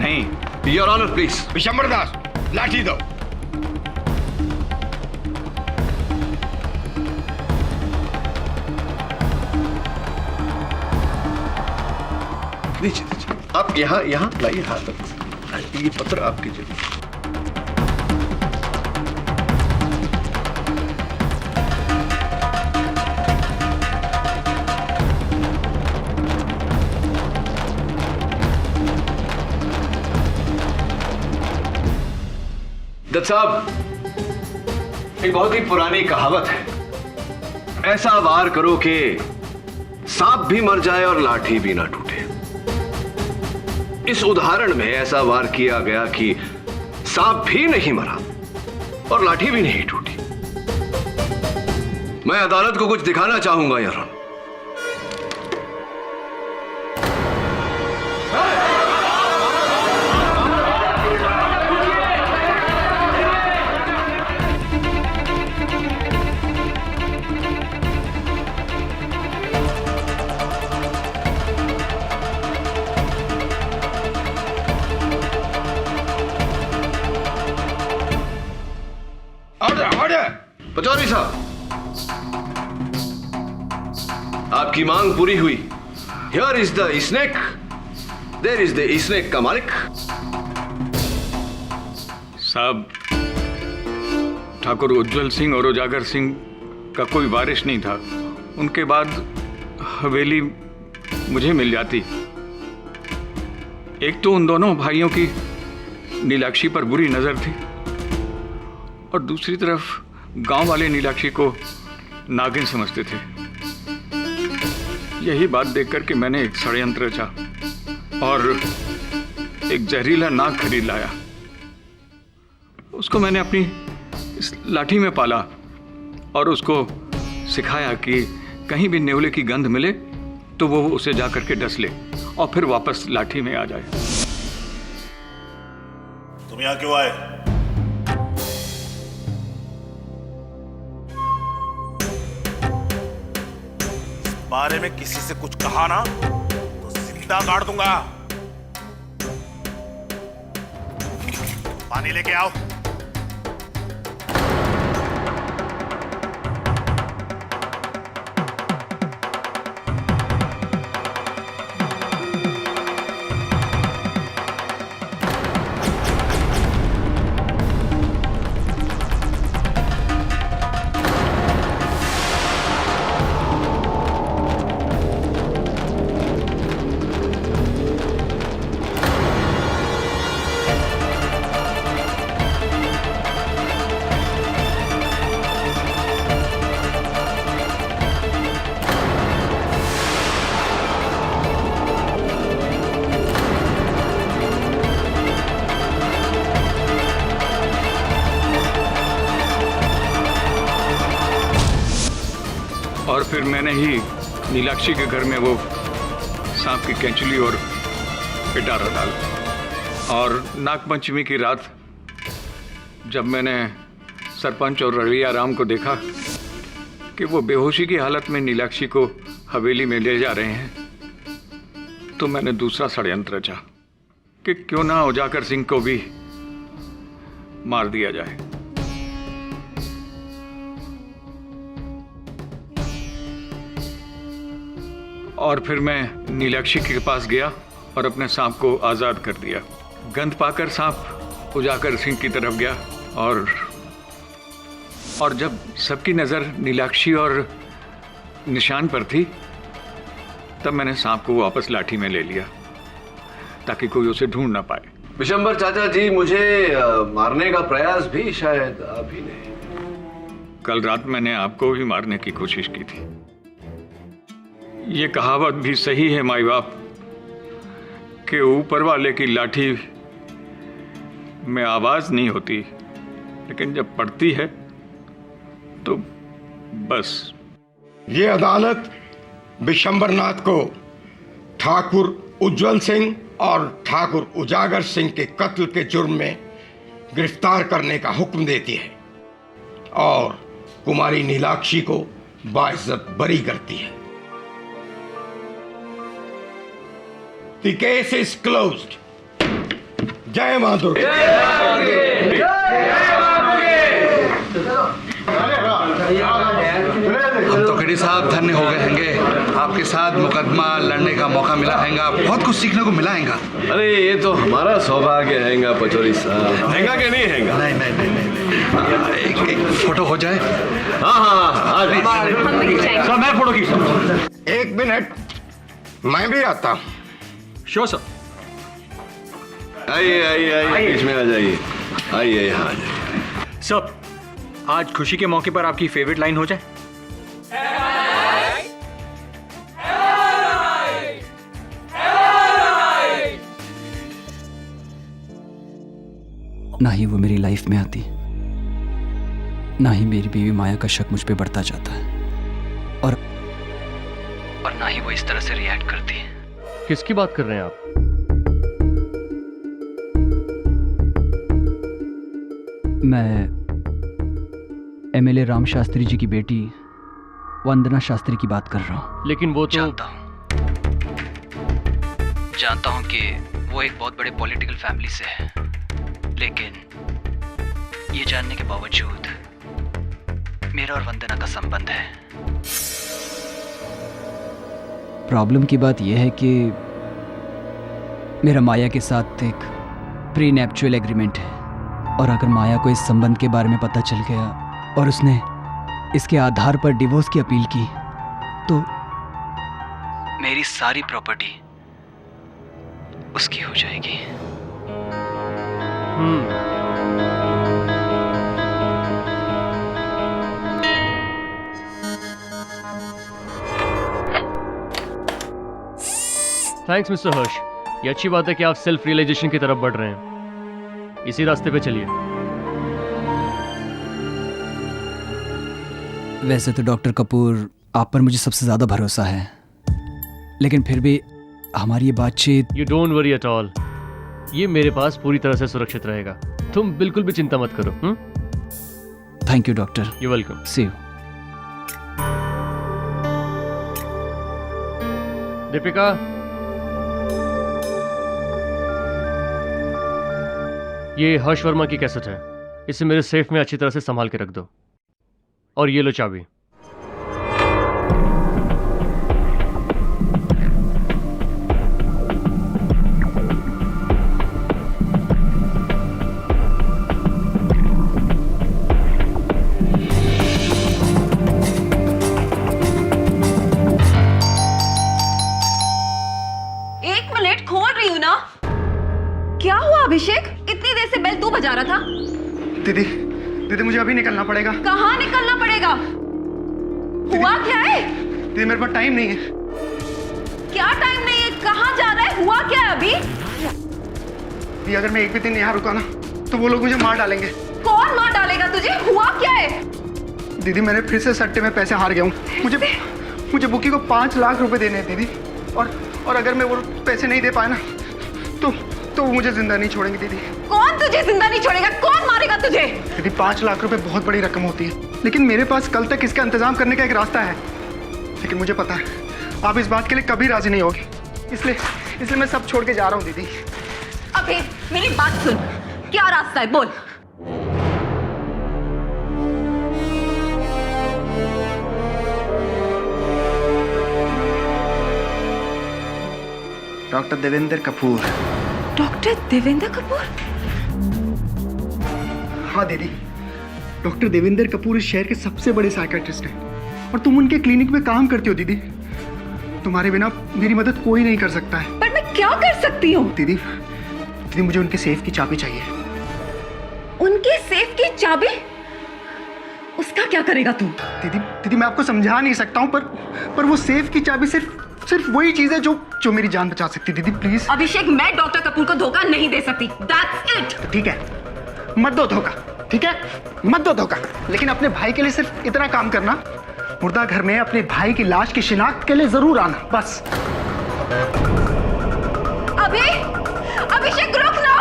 नहीं। Your honour please. Bishambar Das, लाठी दो। नीचे दीजिए। आप यहाँ लाइए हाथ। ये पत्र आपके जगह। दत्त साहब, एक बहुत ही पुरानी कहावत है, ऐसा वार करो कि सांप भी मर जाए और लाठी भी ना टूटे। इस उदाहरण में ऐसा वार किया गया कि सांप भी नहीं मरा और लाठी भी नहीं टूटी। मैं अदालत को कुछ दिखाना चाहूंगा यार। पचौरी साहब, आपकी मांग पूरी हुई। Here is the snake, there is the snake का मालिक। साहब, ठाकुर उज्जवल सिंह और उजागर सिंह का कोई वारिस नहीं था। उनके बाद हवेली मुझे मिल जाती। एक तो उन दोनों भाइयों की नीलाक्षी पर बुरी नजर थी और दूसरी तरफ गांव वाले नीलाक्षी को नागिन समझते थे। यही बात देखकर कि मैंने एक षड्यंत्र रचा और एक जहरीला नाग खरीद लाया। उसको मैंने अपनी इस लाठी में पाला और उसको सिखाया कि कहीं भी नेवले की गंध मिले तो वो उसे जा करके डस ले और फिर वापस लाठी में आ जाए। तुम यहाँ क्यों आए? इस बारे में किसी से कुछ कहा ना तो जिंदा काट दूंगा। पानी लेके आओ। और फिर मैंने ही नीलाक्षी के घर में वो सांप की कैंचुली और पिटारा डाला। और नागपंचमी की रात जब मैंने सरपंच और रड़िया राम को देखा कि वो बेहोशी की हालत में नीलाक्षी को हवेली में ले जा रहे हैं, तो मैंने दूसरा षड्यंत्र रचा कि क्यों ना उजागर सिंह को भी मार दिया जाए। और फिर मैं नीलाक्षी के पास गया और अपने सांप को आज़ाद कर दिया। गंध पाकर सांप उजागर सिंह की तरफ गया और जब सबकी नज़र नीलाक्षी और निशान पर थी, तब मैंने सांप को वापस लाठी में ले लिया ताकि कोई उसे ढूंढ ना पाए। विशंबर चाचा जी, मुझे मारने का प्रयास भी शायद आप ही ने। कल रात मैंने आपको भी मारने की कोशिश की थी। ये कहावत भी सही है माई बाप कि ऊपर वाले की लाठी में आवाज नहीं होती, लेकिन जब पड़ती है तो बस। ये अदालत विशंबरनाथ को ठाकुर उज्जवल सिंह और ठाकुर उजागर सिंह के कत्ल के जुर्म में गिरफ्तार करने का हुक्म देती है और कुमारी नीलाक्षी को बाइज्जत बरी करती है। The case is closed. जय मां दुर्गा। हम तो खड़ी साहब धन्य हो गए हैंगे, आपके साथ मुकदमा लड़ने का मौका मिला हैगा, बहुत कुछ सीखने को मिला हैगा। अरे ये तो हमारा सौभाग्य हैगा पचौरी साहब। हैगा कि नहीं हैगा? नहीं नहीं नहीं नहीं, एक फोटो हो जाए। हाँ हाँ हाँ, मैं फोटो खींचता। एक मिनट, मैं भी आता हूँ। Sure sir. आइए आइए आइए, बीच में आ जाइए। आइए यहाँ आ जाइए। सर, आज खुशी के मौके पर आपकी फेवरेट लाइन हो जाए। ना ही वो मेरी लाइफ में आती, ना ही मेरी बीवी माया का शक मुझ पे बढ़ता जाता है, और ना ही वो इस तरह से रिएक्ट करती है। किसकी बात कर रहे हैं आप? मैं एमएलए राम शास्त्री जी की बेटी वंदना शास्त्री की बात कर रहा हूँ। लेकिन वो तो जानता हूँ कि वो एक बहुत बड़े पॉलिटिकल फैमिली से है, लेकिन ये जानने के बावजूद मेरा और वंदना का संबंध है। प्रॉब्लम की बात यह है कि मेरा माया के साथ एक प्री नैप्चुअल एग्रीमेंट है, और अगर माया को इस संबंध के बारे में पता चल गया और उसने इसके आधार पर डिवोर्स की अपील की, तो मेरी सारी प्रॉपर्टी उसकी हो जाएगी। थैंक्स मिस्टर हर्ष, ये अच्छी बात है कि आप सेल्फ रियलाइजेशन की तरफ बढ़ रहे हैं। इसी रास्ते पे चलिए। वैसे तो डॉक्टर कपूर, आप पर मुझे सबसे ज़्यादा भरोसा है, लेकिन फिर भी हमारी ये बातचीत। You don't worry at all, ये मेरे पास पूरी तरह से सुरक्षित रहेगा। तुम बिल्कुल भी चिंता मत करो। Thank you doctor. You welcome. See you. Deepika, ये हर्ष वर्मा की कैसेट है, इसे मेरे सेफ में अच्छी तरह से संभाल के रख दो। और ये लो चाबी। एक मिनट, खोल रही हूँ ना। क्या हुआ अभिषेक? इतनी देर से बेल तू बजा रहा था। दीदी दीदी मुझे अभी निकलना पड़ेगा। कहाँ निकलना पड़ेगा? हुआ क्या है? दीदी मेरे पास टाइम नहीं है। क्या टाइम नहीं है? कहाँ जा रहा है? हुआ क्या है अभी? दीदी अगर मैं एक भी दिन यहाँ रुका ना तो वो लोग मुझे मार डालेंगे। कौन मार डालेगा तुझे? हुआ क्या है? दीदी मैंने फिर से सट्टे में पैसे हार गया हूँ। मुझे बुकी को 5 लाख रुपए देने हैं दीदी। और अगर मैं वो पैसे नहीं दे पाया ना तो वो मुझे जिंदा नहीं छोड़ेंगे दीदी। कौन तुझे जिंदा नहीं छोड़ेगा? कौन मारेगा तुझे? दीदी 5 लाख रुपए बहुत बड़ी रकम होती है, लेकिन मेरे पास कल तक इसका इंतजाम करने का एक रास्ता है। लेकिन मुझे पता है आप इस बात के लिए कभी राजी नहीं होगी, इसलिए मैं सब छोड़ के जा रहा हूँ दीदी। अबे मेरी बात सुन, क्या रास्ता है बोल। डॉक्टर देवेंद्र कपूर। डॉक्टर देवेंद्र कपूर? हाँ दीदी, डॉक्टर देवेंद्र कपूर इस शहर के सबसे बड़े साइकियाट्रिस्ट हैं और तुम उनके क्लिनिक में काम करती हो दीदी। तुम्हारे बिना मेरी मदद कोई नहीं कर सकता है। पर मैं क्या कर सकती हूँ? दीदी मुझे उनके सेफ की चाबी चाहिए। उनके सेफ की चाबी? उसका क्या करेगा तू? दीदी मैं आपको समझा नहीं सकता हूँ, पर वो सेफ की चाबी सिर्फ वही चीज है जो मेरी जान बचा सकती है। दीदी प्लीज। अभिषेक, मैं डॉक्टर कपूर को धोखा नहीं दे सकती। That's it। ठीक है, मत दो धोखा। ठीक है, मत दो धोखा, लेकिन अपने भाई के लिए सिर्फ इतना काम करना, मुर्दा घर में अपने भाई की लाश की शिनाख्त के लिए जरूर आना, बस। अभिषेक रुक ना।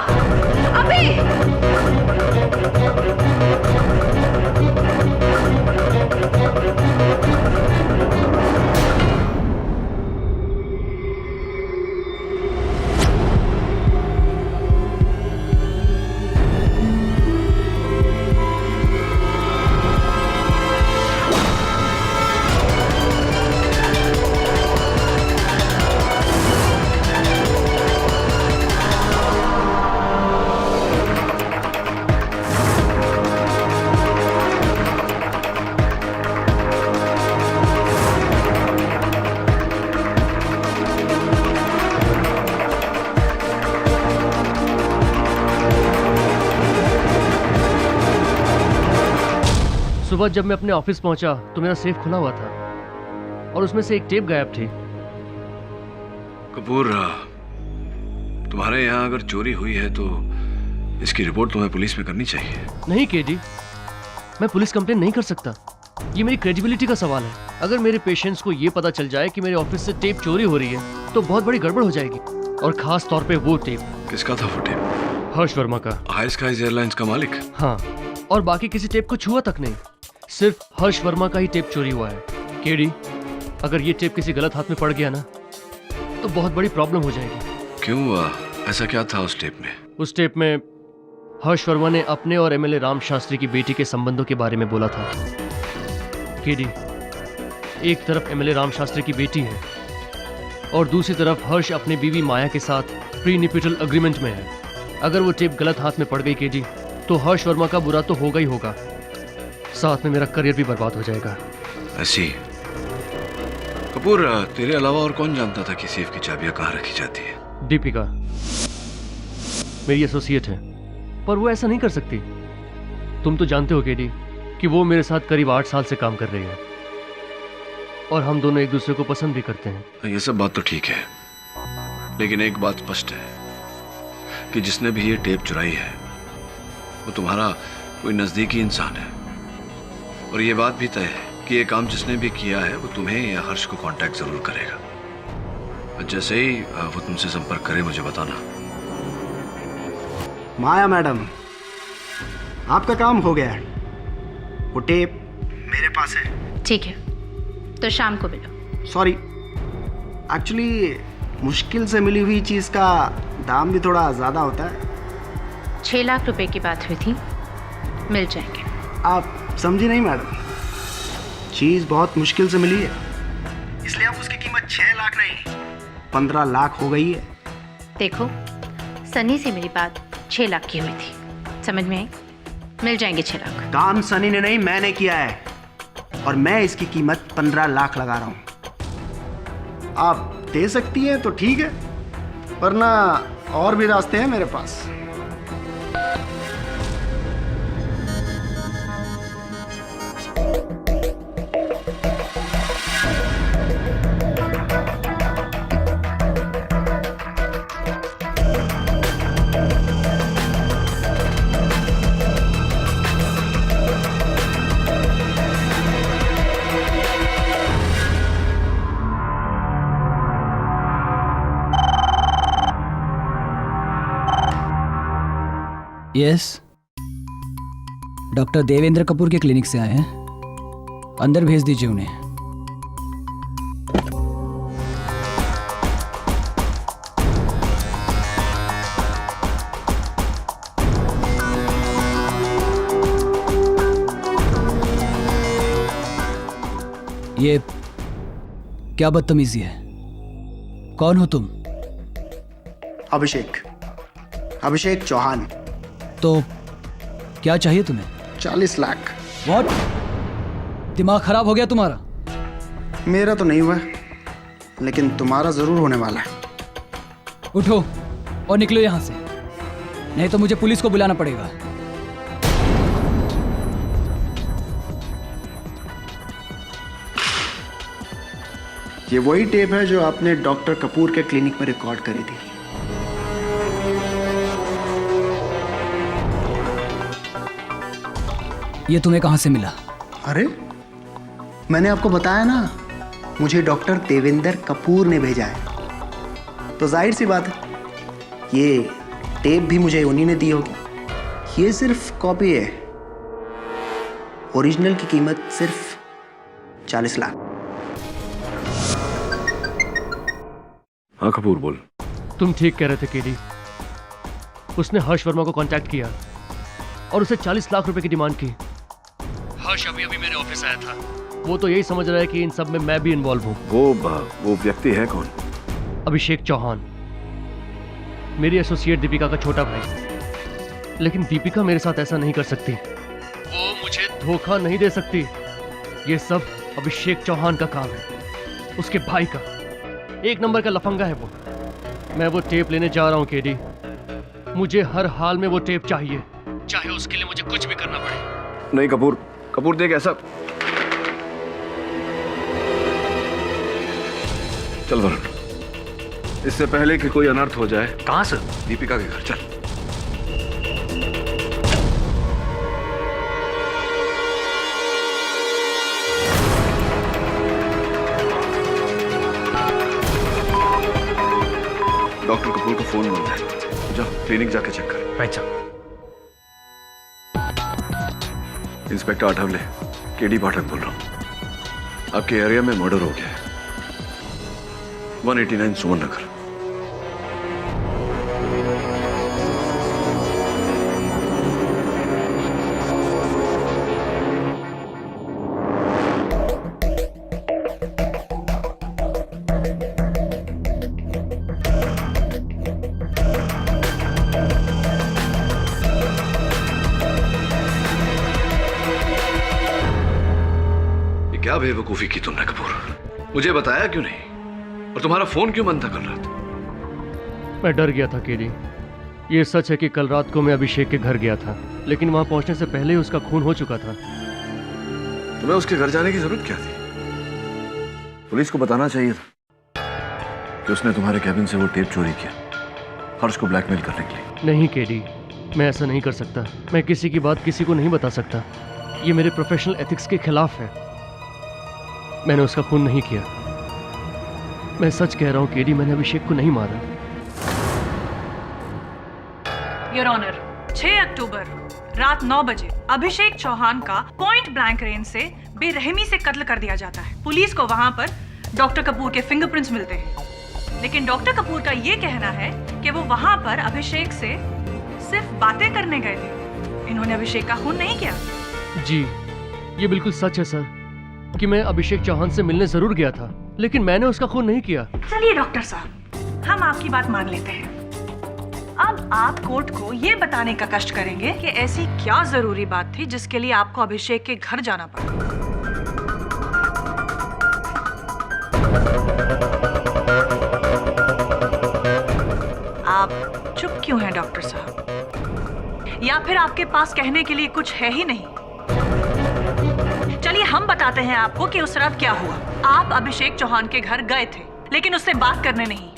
सुबह जब मैं अपने ऑफिस पहुंचा तो मेरा सेफ खुला हुआ था और उसमें से एक टेप गायब थी। कपूर, तुम्हारे यहाँ अगर चोरी हुई है तो इसकी रिपोर्ट तुम्हें पुलिस में करनी चाहिए। नहीं केडी, मैं पुलिस कंप्लेन नहीं कर सकता। ये मेरी क्रेडिबिलिटी का सवाल है। अगर मेरे पेशेंट्स को ये पता चल जाए कि मेरे ऑफिस से टेप चोरी हो रही है तो बहुत बड़ी गड़बड़ हो जाएगी। और खास तौर पे वो टेप। किसका था वो टेप? हर्ष वर्मा का। हाई स्काइज एयरलाइंस का मालिक? हाँ, और बाकी किसी टेप को छुआ तक नहीं। सिर्फ हर्ष वर्मा का ही टेप चोरी हुआ है। केडी, अगर ये टेप किसी गलत हाथ में पड़ गया ना तो बहुत बड़ी प्रॉब्लम हो जाएगी। क्यों, ऐसा क्या था उस टेप में? उस टेप में हर्ष वर्मा ने अपने और एमएलए राम शास्त्री की बेटी के संबंधों के बारे में बोला था। केडी, एक तरफ एमएलए राम शास्त्री की बेटी है और दूसरी तरफ हर्ष अपनी बीवी माया के साथ प्री निपिटल एग्रीमेंट में है। अगर वो टेप गलत हाथ में पड़ गई केडी तो हर्ष वर्मा का बुरा तो होगा ही होगा, साथ में मेरा करियर भी बर्बाद हो जाएगा। ऐसी कपूर, तेरे अलावा और कौन जानता था कि सेफ की चाबियां कहाँ रखी जाती है? दीपिका मेरी एसोसिएट है, पर वो ऐसा नहीं कर सकती। तुम तो जानते हो केडी कि वो मेरे साथ करीब 8 साल से काम कर रही है और हम दोनों एक दूसरे को पसंद भी करते हैं। ये सब बात तो ठीक है, लेकिन एक बात स्पष्ट है कि जिसने भी ये टेप चुराई है वो तुम्हारा कोई नजदीकी इंसान है। और ये बात भी तय है कि ये काम जिसने भी किया है वो तुम्हें या हर्ष को कांटेक्ट जरूर करेगा। जैसे ही वो तुमसे संपर्क करे मुझे बताना। माया मैडम, आपका काम हो गया है। वो टेप मेरे पास है। ठीक है, तो शाम को मिलो। सॉरी, एक्चुअली मुश्किल से मिली हुई चीज़ का दाम भी थोड़ा ज़्यादा होता है। 6 लाख रुपए की बात हुई थी, मिल जाएंगे। आप समझी नहीं मैडम, चीज़ बहुत मुश्किल से मिली है, इसलिए अब उसकी कीमत 6 लाख नहीं 15 लाख हो गई है। देखो, सनी से मेरी बात 6 लाख की हुई थी, समझ में आई? मिल जाएंगे 6 लाख। काम सनी ने नहीं, मैंने किया है, और मैं इसकी कीमत 15 लाख लगा रहा हूँ। आप दे सकती हैं तो ठीक है, वरना और भी रास्ते हैं मेरे पास। यस, डॉक्टर देवेंद्र कपूर के क्लिनिक से आए हैं, अंदर भेज दीजिए उन्हें। ये क्या बदतमीजी है? कौन हो तुम? अभिषेक चौहान। तो क्या चाहिए तुम्हें? 40 लाख। व्हाट? दिमाग खराब हो गया तुम्हारा? मेरा तो नहीं हुआ, लेकिन तुम्हारा जरूर होने वाला है। उठो और निकलो यहां से, नहीं तो मुझे पुलिस को बुलाना पड़ेगा। ये वही टेप है जो आपने डॉक्टर कपूर के क्लिनिक में रिकॉर्ड करी थी। ये तुम्हें कहां से मिला? अरे, मैंने आपको बताया ना, मुझे डॉक्टर देवेंद्र कपूर ने भेजा है। तो जाहिर सी बात है, ये टेप भी मुझे उन्हीं ने दी होगी। ये सिर्फ कॉपी है, ओरिजिनल की कीमत सिर्फ 40 लाख। हाँ कपूर, बोल। तुम ठीक कह रहे थे केडी। उसने हर्ष वर्मा को कांटेक्ट किया और उसे 40 लाख रुपए की डिमांड की। हर्ष अभी अभी मेरे ऑफिस आया था। वो तो यही समझ रहा है कि इन सब में मैं भी इन्वॉल्व हूँ। वो व्यक्ति है कौन? अभिषेक चौहान, मेरी एसोसिएट दीपिका का छोटा भाई। लेकिन दीपिका मेरे साथ ऐसा नहीं कर सकती, वो मुझे धोखा नहीं दे सकती। ये सब अभिषेक चौहान का काम है, उसके भाई का। एक नंबर का लफंगा है वो। मैं वो टेप लेने जा रहा हूँ केडी। मुझे हर हाल में वो टेप चाहिए, चाहे उसके लिए मुझे कुछ भी करना पड़े। नहीं कपूर देख, ऐसा चल वरुण, इससे पहले कि कोई अनर्थ हो जाए। कहां से? दीपिका के घर चल। डॉक्टर कपूर को फोन बंद है, जाओ क्लिनिक जाके चेक कर। Right sir. Inspector Athawale, K D Pathak बोल रहा हूं। आपके एरिया में मर्डर हो गया है, 189 सुमन नगर। क्या बेवकूफी की तुमने कपूर? मुझे बताया क्यों नहीं? और तुम्हारा फोन क्यों बंद था कल रात? मैं डर गया था केडी। ये सच है कि कल रात को मैं अभिषेक के घर गया था, लेकिन वहां पहुंचने से पहले ही उसका खून हो चुका था। तुम्हें उसके घर जाने की जरूरत क्या थी? पुलिस को बताना चाहिए था कि उसने तुम्हारे कैबिन से वो टेप चोरी किया, हर्ष को ब्लैकमेल करने के लिए। नहीं केडी, मैं ऐसा नहीं कर सकता। मैं किसी की बात किसी को नहीं बता सकता। ये मेरे प्रोफेशनल एथिक्स के खिलाफ है। मैंने उसका खून नहीं किया। मैं सच कह रहा हूं केडी, मैंने अभिषेक को नहीं मारा। योर ऑनर, 6 अक्टूबर रात 9 बजे अभिषेक चौहान का पॉइंट ब्लैंक रेंज से बेरहमी से कत्ल कर दिया जाता है। पुलिस को वहां पर डॉक्टर कपूर के फिंगरप्रिंट्स मिलते हैं, लेकिन डॉक्टर कपूर का ये कहना है कि वो वहां पर अभिषेक से सिर्फ बातें करने गए थे, इन्होंने अभिषेक का खून नहीं किया। जी, ये बिल्कुल सच है सर कि मैं अभिषेक चौहान से मिलने जरूर गया था, लेकिन मैंने उसका खून नहीं किया। चलिए डॉक्टर साहब, हम आपकी बात मान लेते हैं। अब आप कोर्ट को ये बताने का कष्ट करेंगे कि ऐसी क्या जरूरी बात थी जिसके लिए आपको अभिषेक के घर जाना पड़ा। आप चुप क्यों हैं डॉक्टर साहब? या फिर आपके पास कहने के लिए कुछ है ही नहीं? चलिए हम बताते हैं आपको कि उस रात क्या हुआ। आप अभिषेक चौहान के घर गए थे, लेकिन उससे बात करने नहीं,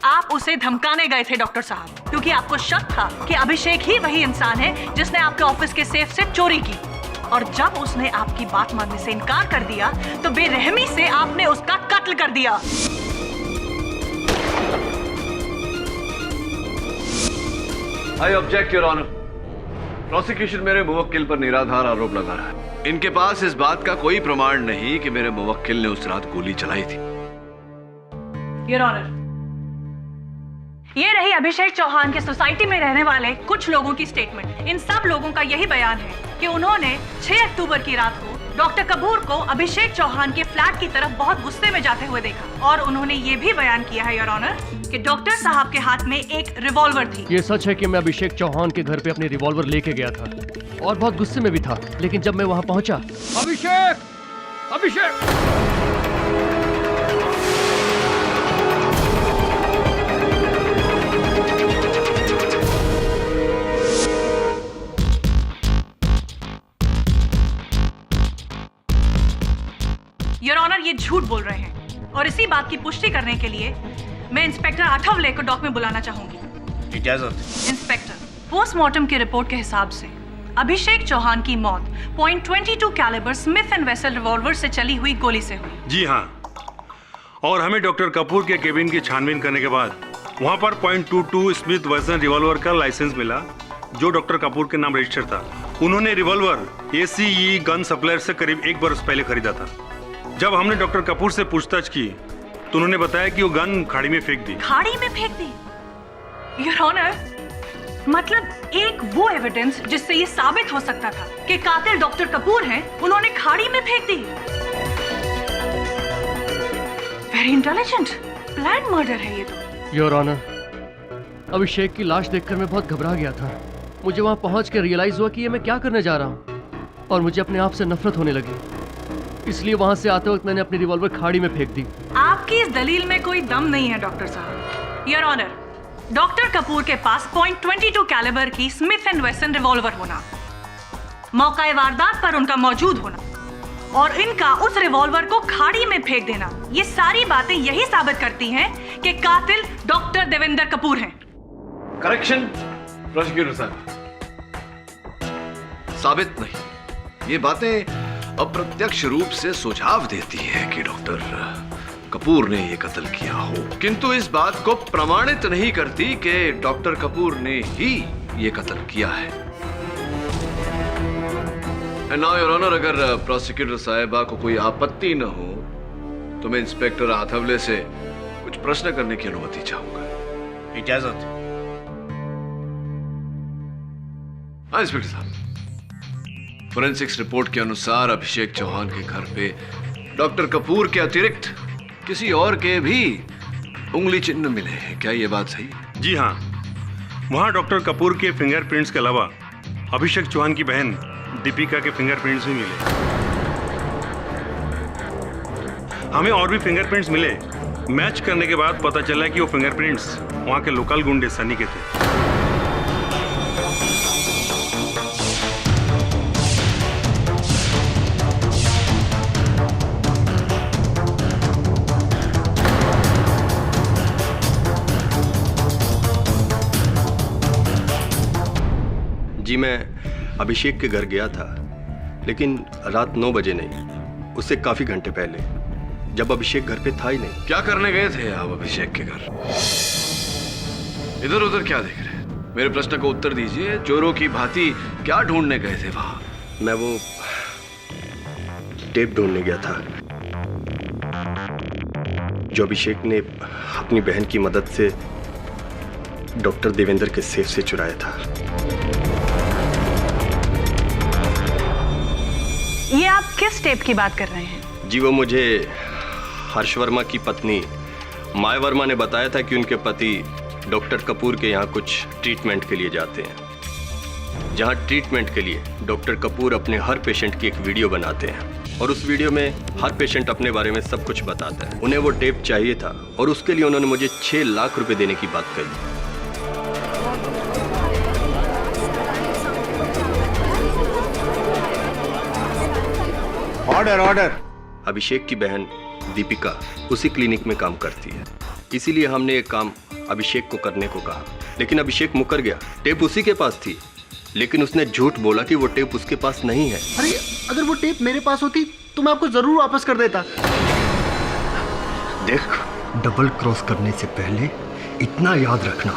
आप उसे धमकाने गए थे डॉक्टर साहब, क्योंकि आपको शक था कि अभिषेक ही वही इंसान है जिसने आपके ऑफिस के सेफ से चोरी की। और जब उसने आपकी बात मानने से इनकार कर दिया तो बेरहमी से आपने उसका कत्ल कर दिया। I object your honour. Prosecution मेरे मुवक्किल पर निराधार आरोप लगा रहा है। इनके पास इस बात का कोई प्रमाण नहीं कि मेरे मुवक्किल ने उस रात गोली चलाई थी। योर ऑनर, ये रही अभिषेक चौहान के सोसाइटी में रहने वाले कुछ लोगों की स्टेटमेंट। इन सब लोगों का यही बयान है कि उन्होंने 6 अक्टूबर की रात को डॉक्टर कपूर को अभिषेक चौहान के फ्लैट की तरफ बहुत गुस्से में जाते हुए देखा, और उन्होंने ये भी बयान किया है योर ऑनर कि डॉक्टर साहब के हाथ में एक रिवॉल्वर थी। ये सच है कि मैं अभिषेक चौहान के घर पे अपनी रिवॉल्वर लेके गया था और बहुत गुस्से में भी था, लेकिन जब मैं वहां पहुंचा, अभिषेक योर ऑनर, ये झूठ बोल रहे हैं, और इसी बात की पुष्टि करने के लिए मैं इंस्पेक्टर आठवले को डॉक में बुलाना चाहूंगी। इजाजत। इंस्पेक्टर, पोस्टमार्टम की रिपोर्ट के हिसाब से अभिषेक चौहान की मौत .22 calibre Smith and Wesson revolver से चली हुई गोली से हुई। जी हाँ, और हमें डॉक्टर कपूर के केबिन की छानबीन करने के बाद वहाँ पर .22 स्मिथ वेसल रिवॉल्वर का लाइसेंस मिला, जो डॉक्टर कपूर के नाम रजिस्टर था। उन्होंने रिवॉल्वर ACE गन सप्लायर से करीब 1 बरस पहले खरीदा था। जब हमने डॉक्टर कपूर से पूछताछ की तो उन्होंने बताया कि वो गन खाड़ी में फेंक दी। खाड़ी में फेंक दी? योर ऑनर, मतलब एक वो एविडेंस जिससे ये साबित हो सकता था कि कातिल डॉक्टर कपूर हैं, उन्होंने खाड़ी में फेंक दी। वेरी इंटेलिजेंट, प्लान मर्डर है ये तो। योर ऑनर, अभिषेक की लाश देखकर मैं बहुत घबरा गया था। मुझे वहां पहुंच के रियलाइज हुआ कि ये मैं क्या करने जा रहा हूं, और मुझे अपने आप से नफरत होने लगी। इसलिए वहां से आते वक्त मैंने अपनी रिवॉल्वर खाड़ी में फेंक दी। आपकी इस दलील में कोई दम नहीं है डॉक्टर साहब। योर ऑनर, डॉक्टर कपूर के पास .22 कैलिबर की स्मिथ एंड वेसन रिवॉल्वर होना, मौका वारदात पर उनका मौजूद होना और इनका उस रिवॉल्वर को खाड़ी में फेंक देना, ये सारी बातें यही साबित करती हैं कि कातिल डॉक्टर देवेंद्र कपूर हैं। करेक्शन प्रोसिक्यूटर साहब, साबित नहीं, ये बातें अप्रत्यक्ष रूप से सुझाव देती है कि डॉक्टर कपूर ने ये कत्ल किया हो, किंतु इस बात को प्रमाणित नहीं करती कि डॉक्टर कपूर ने ही ये कत्ल किया है। नाउ योर ऑनर, अगर प्रोसिक्यूटर साहिबा को कोई आपत्ति न हो तो मैं इंस्पेक्टर आठवले से कुछ प्रश्न करने की अनुमति चाहूंगा। इजाजत। हाँ इंस्पेक्टर साहब, फोरेंसिक्स रिपोर्ट के अनुसार अभिषेक चौहान के घर पे डॉक्टर कपूर के अतिरिक्त किसी और के भी उंगली चिन्ह मिले हैं, क्या ये बात सही? जी हाँ, वहाँ डॉक्टर कपूर के फिंगरप्रिंट्स के अलावा अभिषेक चौहान की बहन दीपिका के फिंगरप्रिंट्स भी मिले। हमें और भी फिंगरप्रिंट्स मिले। मैच करने के बाद पता चला कि वो फिंगरप्रिंट्स वहाँ के लोकल गुंडे सनी के थे। जी, मैं अभिषेक के घर गया था, लेकिन रात 9 बजे नहीं, उससे काफी घंटे पहले, जब अभिषेक घर पे था ही नहीं। क्या करने गए थे आप अभिषेक के घर? इधर उधर क्या देख रहे हैं? मेरे प्रश्न को उत्तर दीजिए। चोरों की भांति क्या ढूंढने गए थे वहां? मैं वो टेप ढूंढने गया था जो अभिषेक ने अपनी बहन की मदद से डॉक्टर देवेंद्र के सेफ से चुराया था। ये आप किस टेप की बात कर रहे हैं? जी वो मुझे हर्ष वर्मा की पत्नी माया वर्मा ने बताया था कि उनके पति डॉक्टर कपूर के यहाँ कुछ ट्रीटमेंट के लिए जाते हैं, जहाँ ट्रीटमेंट के लिए डॉक्टर कपूर अपने हर पेशेंट की एक वीडियो बनाते हैं और उस वीडियो में हर पेशेंट अपने बारे में सब कुछ बताता है। उन्हें वो टेप चाहिए था और उसके लिए उन्होंने मुझे 6 लाख रुपए देने की बात कही। Order order. अभिषेक की बहन दीपिका उसी क्लिनिक में काम करती है, इसीलिए हमने एक काम अभिषेक को करने को कहा, लेकिन अभिषेक मुकर गया। टेप उसी के पास थी, लेकिन उसने झूठ बोला कि वो टेप उसके पास नहीं है। अरे अगर वो टेप मेरे पास होती तो मैं आपको जरूर वापस कर देता। देख, डबल क्रॉस करने से पहले इतना याद रखना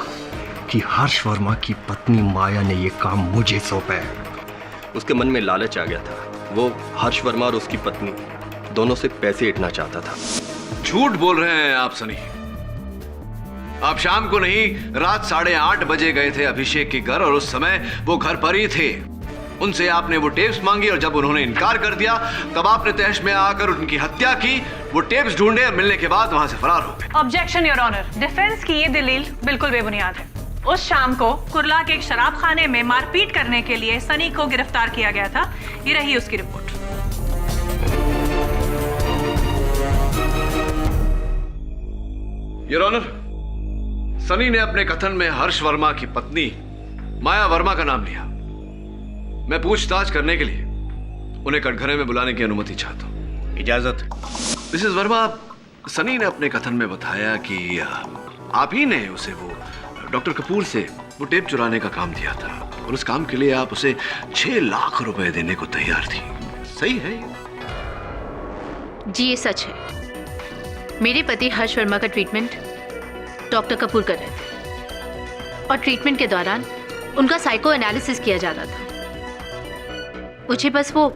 कि हर्ष वर्मा की पत्नी माया ने ये काम मुझे सौंपा है। उसके मन में लालच आ गया था। वो हर्ष वर्मा और उसकी पत्नी दोनों से पैसे ऐंठना चाहता था। झूठ बोल रहे हैं आप सनी। आप शाम को नहीं, रात 8:30 बजे गए थे अभिषेक के घर और उस समय वो घर पर ही थे। उनसे आपने वो टेप्स मांगी और जब उन्होंने इनकार कर दिया तब आपने तहश में आकर उनकी हत्या की। वो टेप्स ढूंढे और मिलने के बाद वहां से फरार हो गए। ऑब्जेक्शन योर ऑनर, डिफेंस की ये दलील बिल्कुल बेबुनियाद है। उस शाम को कुर्ला के एक शराब खाने में मारपीट करने के लिए सनी को गिरफ्तार किया गया था। ये रही उसकी रिपोर्ट। योर ऑनर, सनी ने अपने कथन में हर्ष वर्मा की पत्नी माया वर्मा का नाम लिया। मैं पूछताछ करने के लिए उन्हें कटघरे में बुलाने की अनुमति चाहता हूं। इजाजत। मिसेस वर्मा, सनी ने अपने कथन में बताया कि आप ही ने उसे वो डॉक्टर कपूर से वो टेप चुराने का काम दिया था और उस काम के लिए आप उसे 6 लाख रुपए देने को तैयार थी। सही है? जी ये सच है। मेरे पति हर्ष वर्मा का ट्रीटमेंट डॉक्टर कपूर कर रहे थे और ट्रीटमेंट के दौरान उनका साइको एनालिसिस किया जा रहा था। मुझे बस वो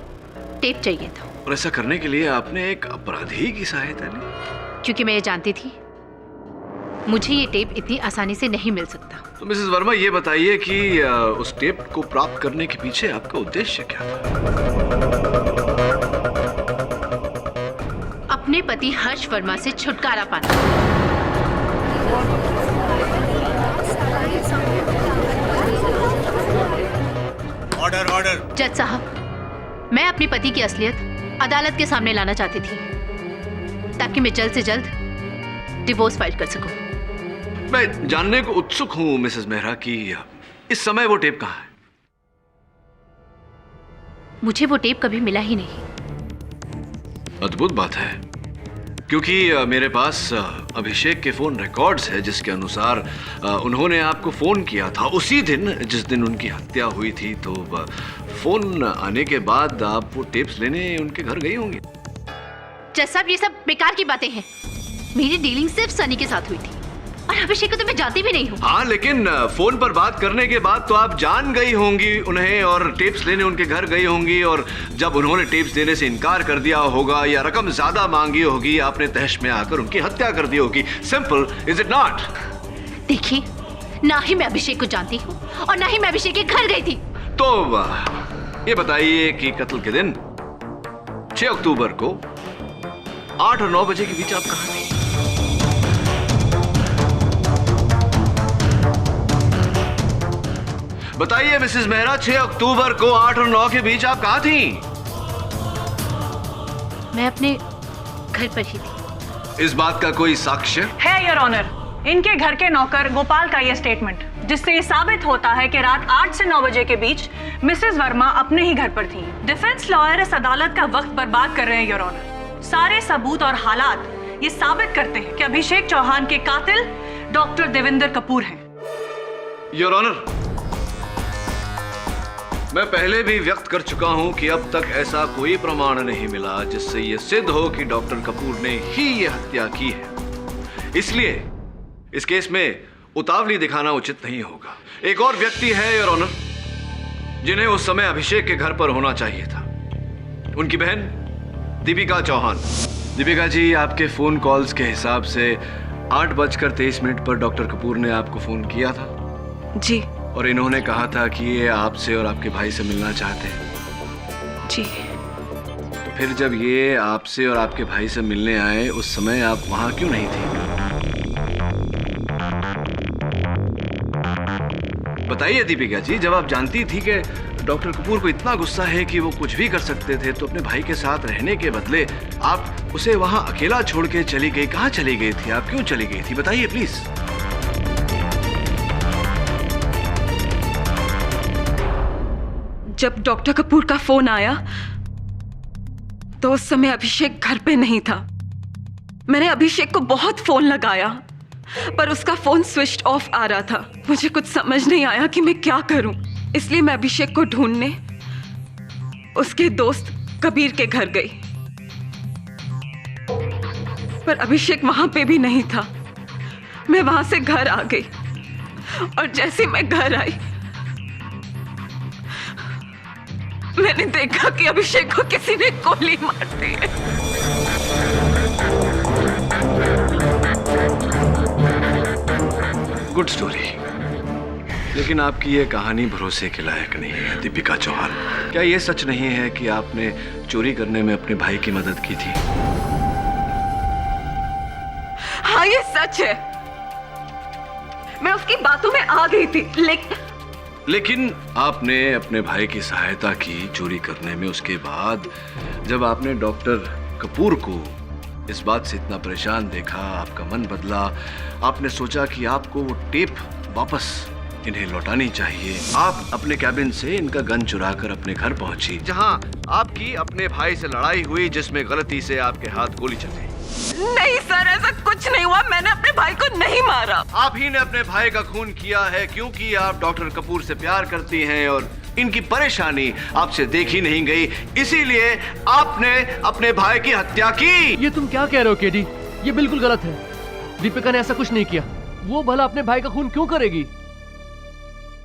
टेप चाहिए था। और ऐसा करने के लिए आपने एक अपराधी की सहायता ली? क्योंकि मैं ये जानती थी मुझे ये टेप इतनी आसानी से नहीं मिल सकता। तो मिसेस वर्मा ये बताइए कि उस टेप को प्राप्त करने के पीछे आपका उद्देश्य क्या था? अपने पति हर्ष वर्मा से छुटकारा पाना। Order order. जज साहब, मैं अपने पति की असलियत अदालत के सामने लाना चाहती थी ताकि मैं जल्द से जल्द डिवोर्स फाइल कर सकूं। मैं जानने को उत्सुक हूं मिसेस मेहरा कि इस समय वो टेप कहां है? मुझे वो टेप कभी मिला ही नहीं। अद्भुत बात है, क्योंकि मेरे पास अभिषेक के फोन रिकॉर्ड्स है जिसके अनुसार उन्होंने आपको फोन किया था उसी दिन जिस दिन उनकी हत्या हुई थी। तो फोन आने के बाद आप वो टेप्स लेने उनके घर गई होंगी। जज साहब, ये सब बेकार की बातें हैं। मेरी डीलिंग सिर्फ सनी के साथ हुई थी और अभिषेक को तो मैं जानती भी नहीं हूँ। हाँ, लेकिन फोन पर बात करने के बाद तो आप जान गई होंगी उन्हें और टेप्स लेने उनके घर गई होंगी। और जब उन्होंने टेप्स देने से इनकार कर दिया होगा या रकम ज्यादा मांगी होगी, आपने तहश में आकर उनकी हत्या कर दी होगी। Simple, is it not? देखिए, ना ही मैं अभिषेक को जानती हूँ और ना ही मैं अभिषेक के घर गई थी। तो ये बताइए कि कत्ल के दिन 6 अक्टूबर को 8 और 9 बजे के बीच आप कहाँ थी? बताइए मिसेस मेहरा, 6 अक्टूबर को 8 और 9 के बीच आप कहाँ थी? मैं अपने घर पर ही थी। इस बात का कोई साक्ष्य है योर ऑनर? इनके घर के नौकर गोपाल का यह स्टेटमेंट, जिससे ये साबित होता है कि रात 8 से 9 बजे के बीच मिसेस वर्मा अपने ही घर पर थी। डिफेंस लॉयर इस अदालत का वक्त बर्बाद कर रहे हैं योर ऑनर। सारे सबूत और हालात ये साबित करते हैं कि अभिषेक चौहान के कातिल डॉक्टर देवेंद्र कपूर हैं। योर ऑनर, मैं पहले भी व्यक्त कर चुका हूं कि अब तक ऐसा कोई प्रमाण नहीं मिला जिससे यह सिद्ध हो कि डॉक्टर कपूर ने ही यह हत्या की है। इसलिए इस केस में उतावली दिखाना उचित नहीं होगा। एक और व्यक्ति है योर ऑनर, जिन्हें उस समय अभिषेक के घर पर होना चाहिए था। उनकी बहन दीपिका चौहान। दीपिका जी, आपके फोन कॉल्स के हिसाब से 8:23 पर डॉक्टर कपूर ने आपको फोन किया था जी, और इन्होंने कहा था कि ये आपसे और आपके भाई से मिलना चाहते हैं जी। फिर जब ये आपसे और आपके भाई से मिलने आए, उस समय आप वहां क्यों नहीं थी? बताइए दीपिका जी, जब आप जानती थी कि डॉक्टर कपूर को इतना गुस्सा है कि वो कुछ भी कर सकते थे, तो अपने भाई के साथ रहने के बदले आप उसे वहां अकेला छोड़ के चली गई। कहाँ चली गई थी आप, क्यों चली गई थी, बताइए प्लीज। जब डॉक्टर कपूर का फोन आया तो उस समय अभिषेक घर पे नहीं था। मैंने अभिषेक को बहुत फोन लगाया, पर उसका फोन स्विच ऑफ आ रहा था। मुझे कुछ समझ नहीं आया कि मैं क्या करूं, इसलिए मैं अभिषेक को ढूंढने उसके दोस्त कबीर के घर गई, पर अभिषेक वहां पे भी नहीं था। मैं वहां से घर आ गई, और जैसे मैं घर आई मैंने देखा कि अभिषेक को किसी ने गोली मार दी है। गुड स्टोरी, लेकिन आपकी ये कहानी भरोसे के लायक नहीं है दीपिका चौहान। क्या ये सच नहीं है कि आपने चोरी करने में अपने भाई की मदद की थी? हाँ, ये सच है। मैं उसकी बातों में आ गई थी, लेकिन आपने अपने भाई की सहायता की चोरी करने में। उसके बाद जब आपने डॉक्टर कपूर को इस बात से इतना परेशान देखा, आपका मन बदला। आपने सोचा कि आपको वो टेप वापस इन्हें लौटानी चाहिए। आप अपने कैबिन से इनका गन चुराकर अपने घर पहुंची, जहां आपकी अपने भाई से लड़ाई हुई, जिसमें गलती से आपके हाथ गोली चली। नहीं सर, ऐसा कुछ नहीं हुआ। मैंने अपने भाई को नहीं मारा। आप ही ने अपने भाई का खून किया है, क्योंकि आप डॉक्टर कपूर से प्यार करती हैं और इनकी परेशानी आपसे देखी नहीं गई, इसीलिए आपने अपने भाई की हत्या की। ये तुम क्या कह रहे हो केडी? ये बिल्कुल गलत है। दीपिका ने ऐसा कुछ नहीं किया। वो भला अपने भाई का खून क्यों करेगी?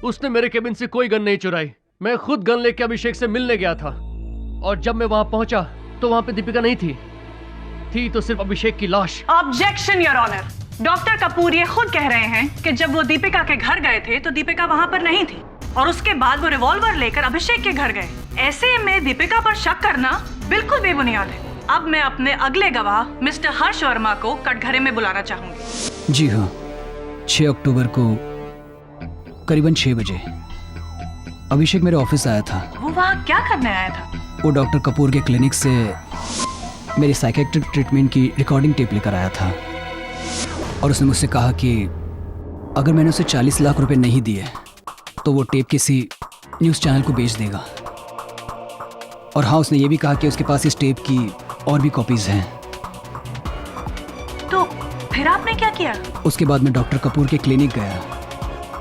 उसने मेरे केबिन से कोई गन नहीं चुराई। मैं खुद गन लेके अभिषेक से मिलने गया था, और जब मैं वहां पहुंचा तो वहां पे दीपिका नहीं थी तो सिर्फ अभिषेक की लाश। Objection your honour. Doctor Kapoor ये खुद कह रहे हैं कि जब वो दीपिका के घर गए थे तो दीपिका वहां पर नहीं थी, और उसके बाद वो रिवॉल्वर लेकर अभिषेक के घर गए। ऐसे में दीपिका पर शक करना बिल्कुल बेबुनियाद है। अब मैं अपने अगले गवाह मिस्टर हर्ष वर्मा को कटघरे में बुलाना चाहूंगी। जी हाँ, 6 अक्टूबर को करीबन 6 बजे अभिषेक मेरे ऑफिस आया था। वो वहाँ क्या करने आया था? वो डॉक्टर कपूर के क्लिनिक से मेरी साइकेट्रिक ट्रीटमेंट की रिकॉर्डिंग टेप लेकर आया था, और उसने मुझसे कहा कि अगर मैंने उसे 40 लाख रुपए नहीं दिए तो वो टेप किसी न्यूज़ चैनल को बेच देगा। और हाँ, उसने ये भी कहा कि उसके पास इस टेप की और भी कॉपीज हैं। तो फिर आपने क्या किया? उसके बाद मैं डॉक्टर कपूर के क्लिनिक गया।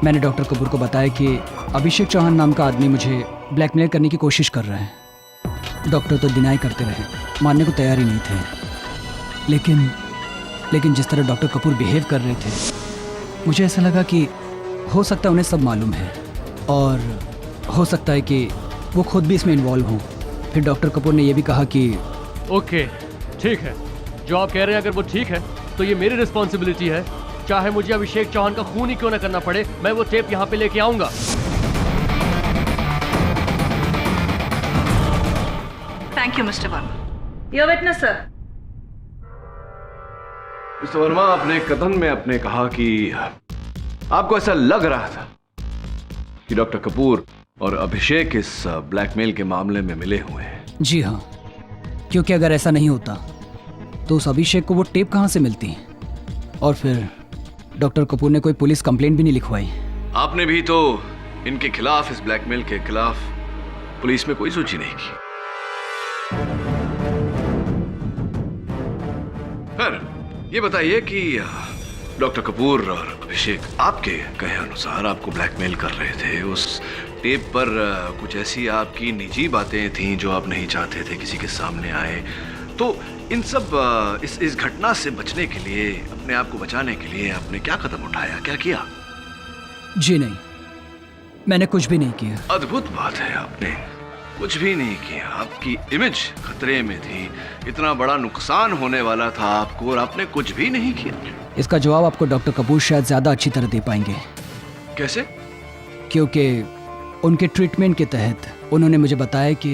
मैंने डॉक्टर कपूर को बताया कि अभिषेक चौहान नाम का आदमी मुझे ब्लैकमेल करने की कोशिश कर रहा है। डॉक्टर तो डिनाई करते रहे, मानने को तैयार ही नहीं थे। लेकिन जिस तरह डॉक्टर कपूर बिहेव कर रहे थे, मुझे ऐसा लगा कि हो सकता है उन्हें सब मालूम है, और हो सकता है कि वो खुद भी इसमें इन्वॉल्व हों। फिर डॉक्टर कपूर ने यह भी कहा कि ओके, ठीक है, जो आप कह रहे हैं अगर वो ठीक है तो ये मेरी रिस्पॉन्सिबिलिटी है। चाहे मुझे अभिषेक चौहान का खून ही क्यों ना करना पड़े, मैं वो टेप यहाँ पे लेके आऊंगा। Thank you mister Verma. Your witness sir. Mister Verma, अपने कथन में आपने कहा कि आपको ऐसा लग रहा था कि डॉक्टर कपूर और अभिषेक इस ब्लैकमेल के मामले में मिले हुए हैं। जी हाँ, क्योंकि अगर ऐसा नहीं होता तो उस अभिषेक को वो टेप कहाँ से मिलती, और फिर डॉक्टर कपूर ने कोई पुलिस कंप्लेंट भी नहीं लिखवाई। आपने भी तो इनके खिलाफ, इस ब्लैकमेल के खिलाफ पुलिस में कोई सूची नहीं की। फिर ये बताइए कि डॉक्टर कपूर और अभिषेक आपके कहे अनुसार आपको ब्लैकमेल कर रहे थे। उस टेप पर कुछ ऐसी आपकी निजी बातें थीं जो आप नहीं चाहते थे किसी के सामने आए। तो इन सब इस घटना से बचने के लिए, अपने आप को बचाने के लिए आपने क्या कदम उठाया, क्या किया? जी नहीं, मैंने कुछ भी नहीं किया। अद्भुत बात है, आपने कुछ भी नहीं किया। आपकी इमेज खतरे में थी, इतना बड़ा नुकसान होने वाला था आपको, और आपने कुछ भी नहीं किया। इसका जवाब आपको डॉक्टर कपूर शायद ज़्यादा अच्छी तरह दे पाएंगे। कैसे? क्योंकि उनके ट्रीटमेंट के तहत उन्होंने मुझे बताया कि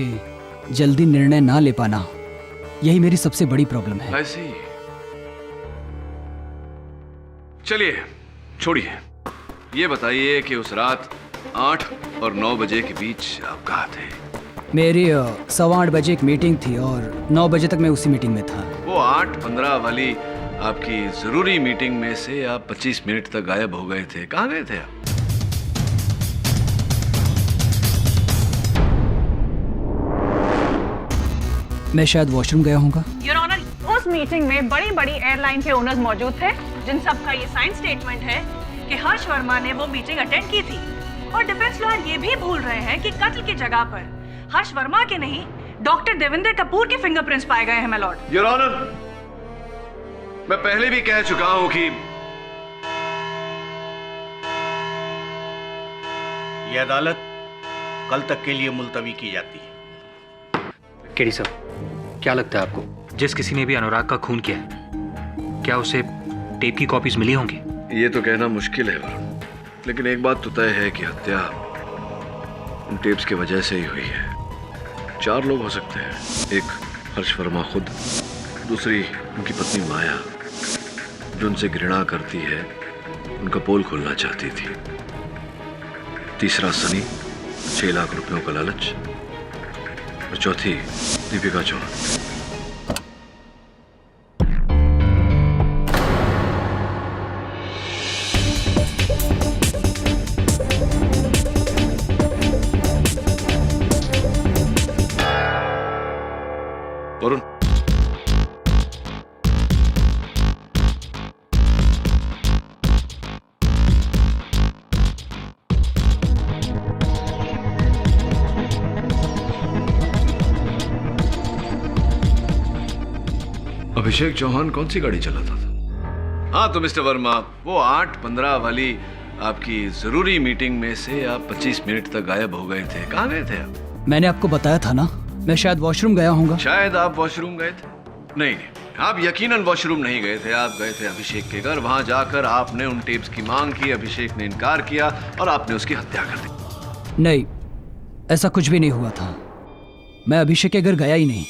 जल्दी निर्णय ना ले पाना यही मेरी सबसे बड़ी प्रॉब्लम है। ऐसी। चलिए छोड़िए, ये बताइए कि उस रात 8 और 9 बजे के बीच आप कहाँ थे? मेरी 8:15 बजे एक मीटिंग थी और 9 बजे तक मैं उसी मीटिंग में था। वो 8:15 वाली आपकी जरूरी मीटिंग में से आप 25 मिनट तक गायब हो गए थे। कहाँ गए थे आप? मैं शायद वॉशरूम गया होऊंगा। योर ऑनर, उस मीटिंग में बड़ी बड़ी एयरलाइन के ओनर्स मौजूद थे, जिन सब का ये साइन स्टेटमेंट है कि हर्ष वर्मा ने वो मीटिंग अटेंड की थी। और डिफेंस लॉयर ये भी भूल रहे हैं कि कत्ल की जगह पर हर्ष वर्मा के नहीं, डॉक्टर देवेंद्र कपूर के फिंगरप्रिंट्स पाए गए हैं माय लॉर्ड। योर ऑनर, मैं पहले भी कह चुका हूं कि यह अदालत कल तक के लिए मुलतवी की जाती है। केडी साहब, क्या लगता है आपको जिस किसी ने भी अनुराग का खून किया है, क्या उसे टेप की कॉपीज मिली होंगी? ये तो कहना मुश्किल है वरुण, लेकिन एक बात तो तय है कि हत्या उन टेप्स की वजह से ही हुई है। 4 लोग हो सकते हैं। एक हर्ष वर्मा खुद, दूसरी उनकी पत्नी माया जो उनसे घृणा करती है, उनका पोल खोलना चाहती थी। तीसरा सनी, 6 लाख रुपयों का लालच, और चौथी दीपिका चौहान। वरुण, अभिषेक चौहान कौन सी गाड़ी चलाता था? हाँ तो मिस्टर वर्मा, वो 8:15 वाली आपकी जरूरी मीटिंग में से आप 25 मिनट तक गायब हो गए थे। कहाँ गए थे आप? मैंने आपको बताया था ना, मैं शायद वॉशरूम गया होऊंगा। शायद आप वॉशरूम गए थे? नहीं, आप यकीनन वॉशरूम नहीं गए थे। आप गए थे अभिषेक के घर। वहां जाकर आपने उन टेप्स की मांग की, अभिषेक ने इनकार किया और आपने उसकी हत्या कर दी। नहीं, ऐसा कुछ भी नहीं हुआ था। मैं अभिषेक के घर गया ही नहीं।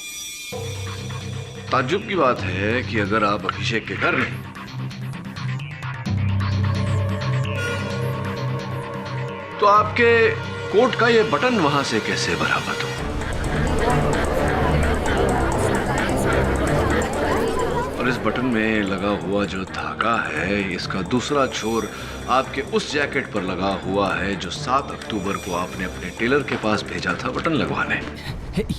ताज्जुब की बात है कि अगर आप अभिषेक के घर नहीं तो आपके कोट का ये बटन वहां से कैसे बरामद हो? और इस बटन में लगा हुआ जो धागा है, इसका दूसरा छोर आपके उस जैकेट पर लगा हुआ है जो 7 अक्टूबर को आपने अपने टेलर के पास भेजा था बटन लगवाने।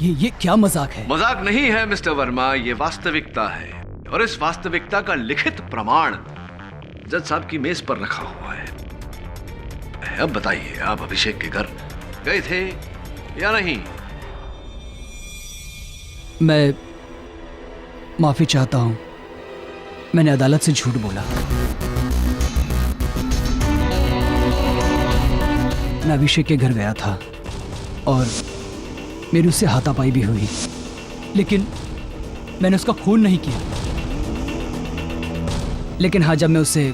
ये क्या मजाक है? मजाक नहीं है मिस्टर वर्मा, ये वास्तविकता है। और इस वास्तविकता का लिखित प्रमाण जज साहब की मेज पर रखा हुआ है। अब बताइए, आप अभिषेक के घर गए थे या नहीं? मैं माफी चाहता हूं, मैंने अदालत से झूठ बोला। मैं अभिषेक के घर गया था और मेरी उससे हाथापाई भी हुई, लेकिन मैंने उसका खून नहीं किया। लेकिन हाँ, जब मैं उससे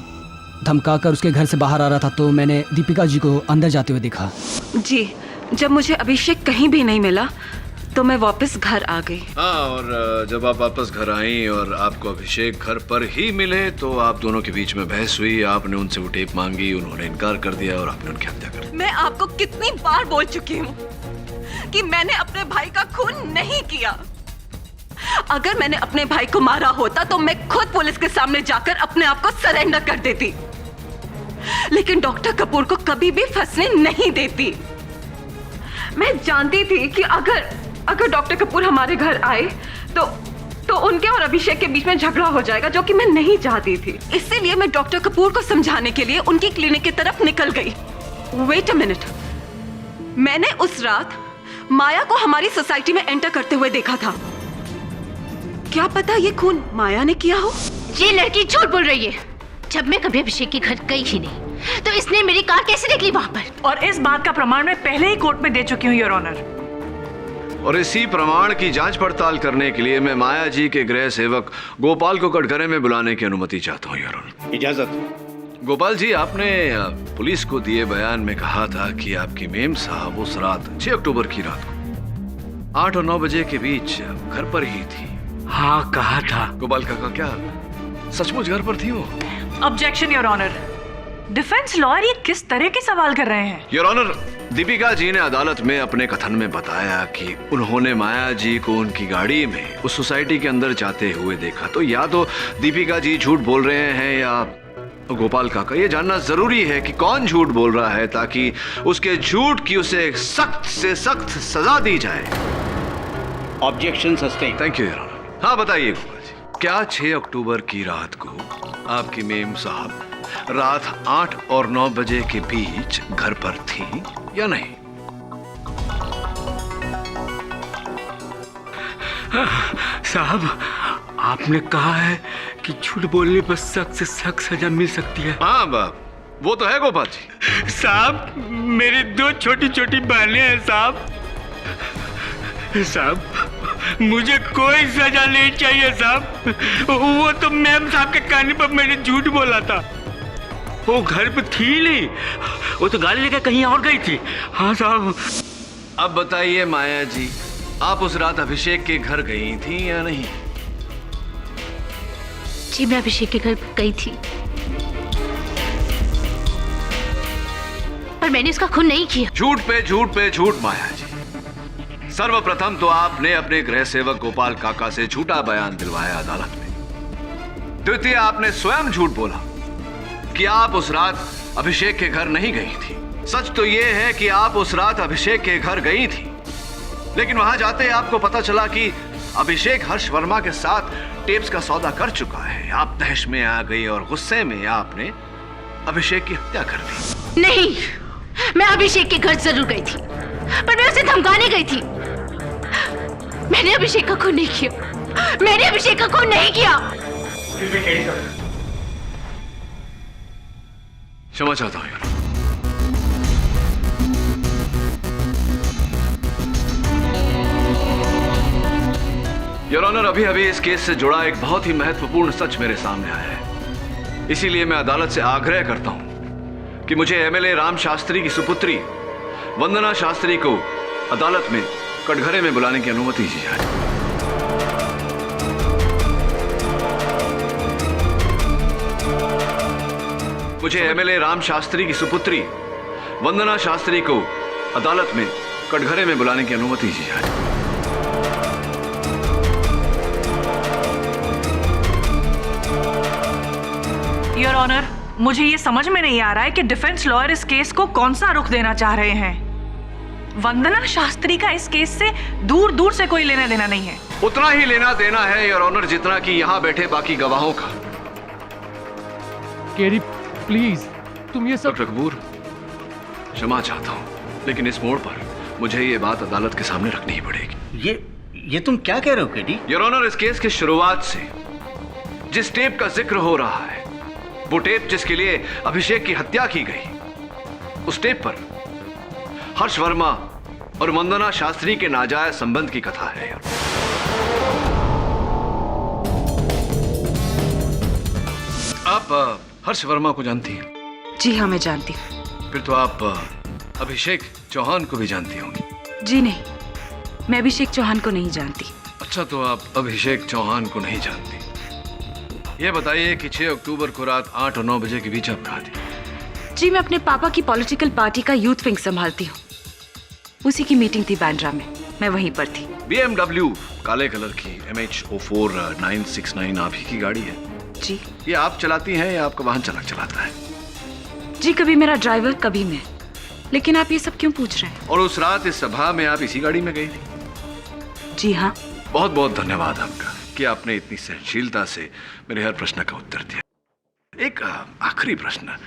धमकाकर उसके घर से बाहर आ रहा था तो मैंने दीपिका जी को अंदर जाते हुए देखा। जी, जब मुझे अभिषेक कहीं भी नहीं मिला तो मैं वापस घर आ गई। हाँ, और जब आप वापस घर आई और आपको अभिषेक घर पर ही मिले तो आप दोनों के बीच में बहस हुई। आपने उनसे वो टेप मांगी, उन्होंने इनकार कर दिया और आपने उनकी हत्या कर दी। मैं आपको कितनी बार बोल चुकी हूँ कि मैंने अपने भाई का खून नहीं किया। अगर मैंने अपने भाई को मारा होता तो मैं खुद पुलिस के सामने जाकर अपने आप को सरेंडर कर देती, लेकिन डॉक्टर कपूर को कभी भी फंसने नहीं देती। मैं जानती थी कि अगर डॉक्टर कपूर हमारे घर आए तो उनके और अभिषेक के बीच में झगड़ा हो जाएगा, जो कि मैं नहीं चाहती थी। इसीलिए मैं डॉक्टर कपूर को समझाने के लिए उनकी क्लिनिक की तरफ निकल गई। वेट अ मिनट, मैंने उस रात माया को हमारी सोसाइटी में एंटर करते हुए देखा था। क्या पता ये खून माया ने किया हो? ये लड़की झूठ बोल रही है। जब मैं कभी अभिषेक के घर गई ही नहीं, तो इसने मेरी कार कैसे देख ली वहां पर? और इस बात का प्रमाण मैं पहले ही कोर्ट में दे चुकी हूँ योर ऑनर। और इसी प्रमाण की जांच पड़ताल करने के लिए मैं माया जी के गृह सेवक गोपाल को कटघरे में बुलाने की अनुमति चाहता हूँ योर ऑनर। इजाजत। गोपाल जी, आपने पुलिस को दिए बयान में कहा था कि आपकी मेम साहब उस रात 6 अक्टूबर की रात को 8 और 9 बजे के बीच घर पर ही थी। हाँ, कहा था। गोपाल काका, क्या सचमुच घर पर थी वो? Objection your honour. Defence lawyer ये किस तरह के सवाल कर रहे हैं? योर ऑनर, दीपिका जी ने अदालत में अपने कथन में बताया कि उन्होंने माया जी को उनकी गाड़ी में उस सोसाइटी के अंदर जाते हुए देखा। तो या तो दीपिका जी झूठ बोल रहे हैं या गोपाल काका, ये जानना जरूरी है कि कौन झूठ बोल रहा है ताकि उसके झूठ की उसे सख्त से सख्त सजा दी जाए। Objection sustain. Thank you your honour. हाँ बताइए गोपाल जी, क्या 6 अक्टूबर की रात को आपकी मेम साहब रात 8 और 9 बजे के बीच घर पर थी या नहीं? साहब, आपने कहा है कि झूठ बोलने पर सख्त से सख्त सजा मिल सकती है। हाँ बाप, वो तो है गोपाल जी। साहब, मेरी 2 छोटी छोटी बहनें हैं साहब। साहब, मुझे कोई सजा नहीं चाहिए साहब। वो तो मैम साहब के कहने पर मैंने झूठ बोला था। वो घर पे थी नहीं, वो तो गाड़ी लेकर कहीं और गई थी। हाँ साहब। अब बताइए माया जी, आप उस रात अभिषेक के घर गई थी या नहीं? जी, मैं अभिषेक के घर गई थी, पर मैंने इसका खून नहीं किया। झूठ पे झूठ पे झूठ माया जी। सर्वप्रथम तो आपने अपने गृह सेवक गोपाल काका से झूठा बयान दिलवाया अदालत में। द्वितीय, आपने स्वयं झूठ बोला कि आप उस रात अभिषेक के घर नहीं गई थी। सच तो यह है कि आप उस रात अभिषेक के घर गई थी, लेकिन वहां जाते आपको पता चला कि अभिषेक हर्ष वर्मा के साथ टेप्स का सौदा कर चुका है। आप तहश में आ गई और गुस्से में आपने अभिषेक की हत्या कर दी। नहीं, मैं अभिषेक के घर जरूर गई थी, पर मैं उसे धमकाने गई थी। मैंने अभिषेक का खून नहीं किया। मैंने अभिषेक का खून नहीं किया। क्षमा चाहता हूं। योर ऑनर, अभी अभी इस केस से जुड़ा एक बहुत ही महत्वपूर्ण सच मेरे सामने आया है। इसीलिए मैं अदालत से आग्रह करता हूं कि मुझे एमएलए राम शास्त्री की सुपुत्री वंदना शास्त्री को अदालत में कटघरे में बुलाने की अनुमति दी जाए। मुझे एमएलए राम शास्त्री की सुपुत्री वंदना शास्त्री को अदालत में कटघरे में बुलाने की अनुमति दी जाए। योर ऑनर, मुझे ये समझ में नहीं आ रहा है कि डिफेंस लॉयर इस केस को कौन सा रुख देना चाह रहे हैं। वंदना शास्त्री का इस केस से दूर दूर से कोई लेना देना नहीं है। उतना ही लेना देना है योर ऑनर जितना कि यहां बैठे बाकी गवाहों का। केरी, प्लीज, तुम ये सब। डॉक्टर कपूर, क्षमा चाहता हूं, लेकिन इस मोड़ पर मुझे ये बात अदालत के सामने रखनी ही पड़ेगी। ये तुम क्या कह रहे हो केडी? योर ऑनर, इस केस की शुरुआत से जिस टेप का जिक्र हो रहा है, वो टेप जिसके लिए अभिषेक की हत्या की गई, उस टेप पर हर्ष वर्मा और वंदना शास्त्री के नाजायज संबंध की कथा है। आप हर्ष वर्मा को जानती हैं? जी हाँ, मैं जानती हूँ। फिर तो आप अभिषेक चौहान को भी जानती होंगी। जी नहीं, मैं अभिषेक चौहान को नहीं जानती। अच्छा, तो आप अभिषेक चौहान को नहीं जानती। ये बताइए कि 6 अक्टूबर को रात 8 और 9 बजे के बीच आप कहाँ थी? जी, मैं अपने पापा की पॉलिटिकल पार्टी का यूथ विंग संभालती हूँ। उसी की मीटिंग थी बांद्रा में, मैं वहीं पर थी। BMW काले कलर की MH04969 आप ही की गाड़ी है? जी। ये आप चलाती हैं या आपका वाहन चालक चलाता है? जी, कभी मेरा ड्राइवर, कभी मैं। लेकिन आप ये सब क्यों पूछ रहे हैं? और उस रात इस सभा में आप इसी गाड़ी में गई थी? जी हाँ। बहुत बहुत धन्यवाद आपका कि आपने इतनी सहनशीलता से मेरे हर प्रश्न का उत्तर दिया। एक आखिरी प्रश्न,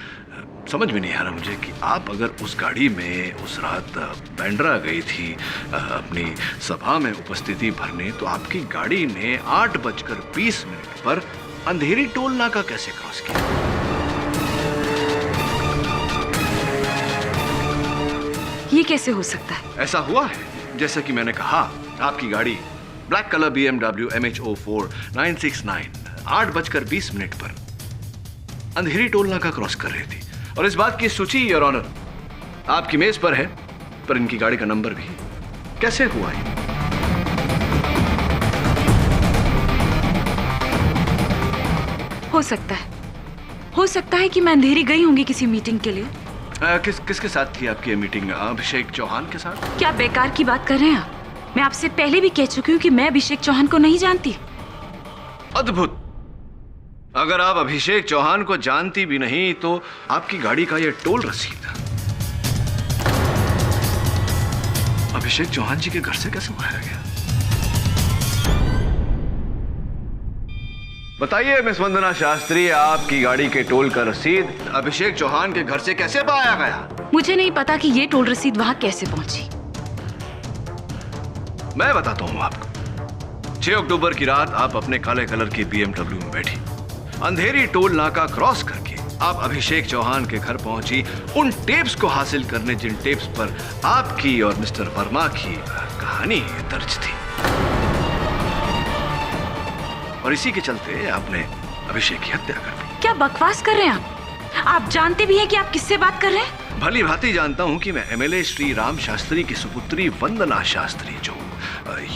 समझ में नहीं आ रहा मुझे कि आप अगर उस गाड़ी में उस रात बांद्रा गई थी अपनी सभा में उपस्थिति भरने, तो आपकी गाड़ी ने 8:20 पर अंधेरी टोल नाका कैसे क्रॉस किया? ये कैसे हो सकता है? ऐसा हुआ है, जैसा कि मैंने कहा, आपकी गाड़ी ब्लैक कलर BMW MH04 969 8:20 पर अंधेरी टोल नाका क्रॉस कर रही थी, और इस बात की सूची योर ऑनर आपकी मेज पर है, पर इनकी गाड़ी का नंबर भी। कैसे हुआ ये? हो सकता है कि मैं अंधेरी गई होंगी किसी मीटिंग के लिए। किसके साथ थी आपकी मीटिंग? अभिषेक चौहान के साथ? क्या बेकार की बात कर रहे हैं आप? मैं आपसे पहले भी कह चुकी हूँ कि मैं अभिषेक चौहान को नहीं जानती। अद्भुत। अगर आप अभिषेक चौहान को जानती भी नहीं तो आपकी गाड़ी का यह टोल रसीद अभिषेक चौहान जी के घर से कैसे उठाया गया? बताइए मिस वंदना शास्त्री, आपकी गाड़ी के टोल का रसीद अभिषेक चौहान के घर से कैसे पाया गया? मुझे नहीं पता कि ये टोल रसीद वहां कैसे पहुंची। मैं बताता हूं आपको। 6 अक्टूबर की रात आप अपने काले कलर की BMW में बैठी, अंधेरी टोल नाका क्रॉस करके आप अभिषेक चौहान के घर पहुंची, उन टेप्स को हासिल करने जिन टेप्स पर आपकी और मिस्टर वर्मा की कहानी दर्ज थी, और इसी के चलते आपने अभिषेक की हत्या कर दी। क्या बकवास कर रहे हैं आप? आप जानते भी हैं कि आप किससे बात कर रहे हैं? भली भांति जानता हूं कि मैं MLA श्री राम शास्त्री की सुपुत्री वंदना शास्त्री, जो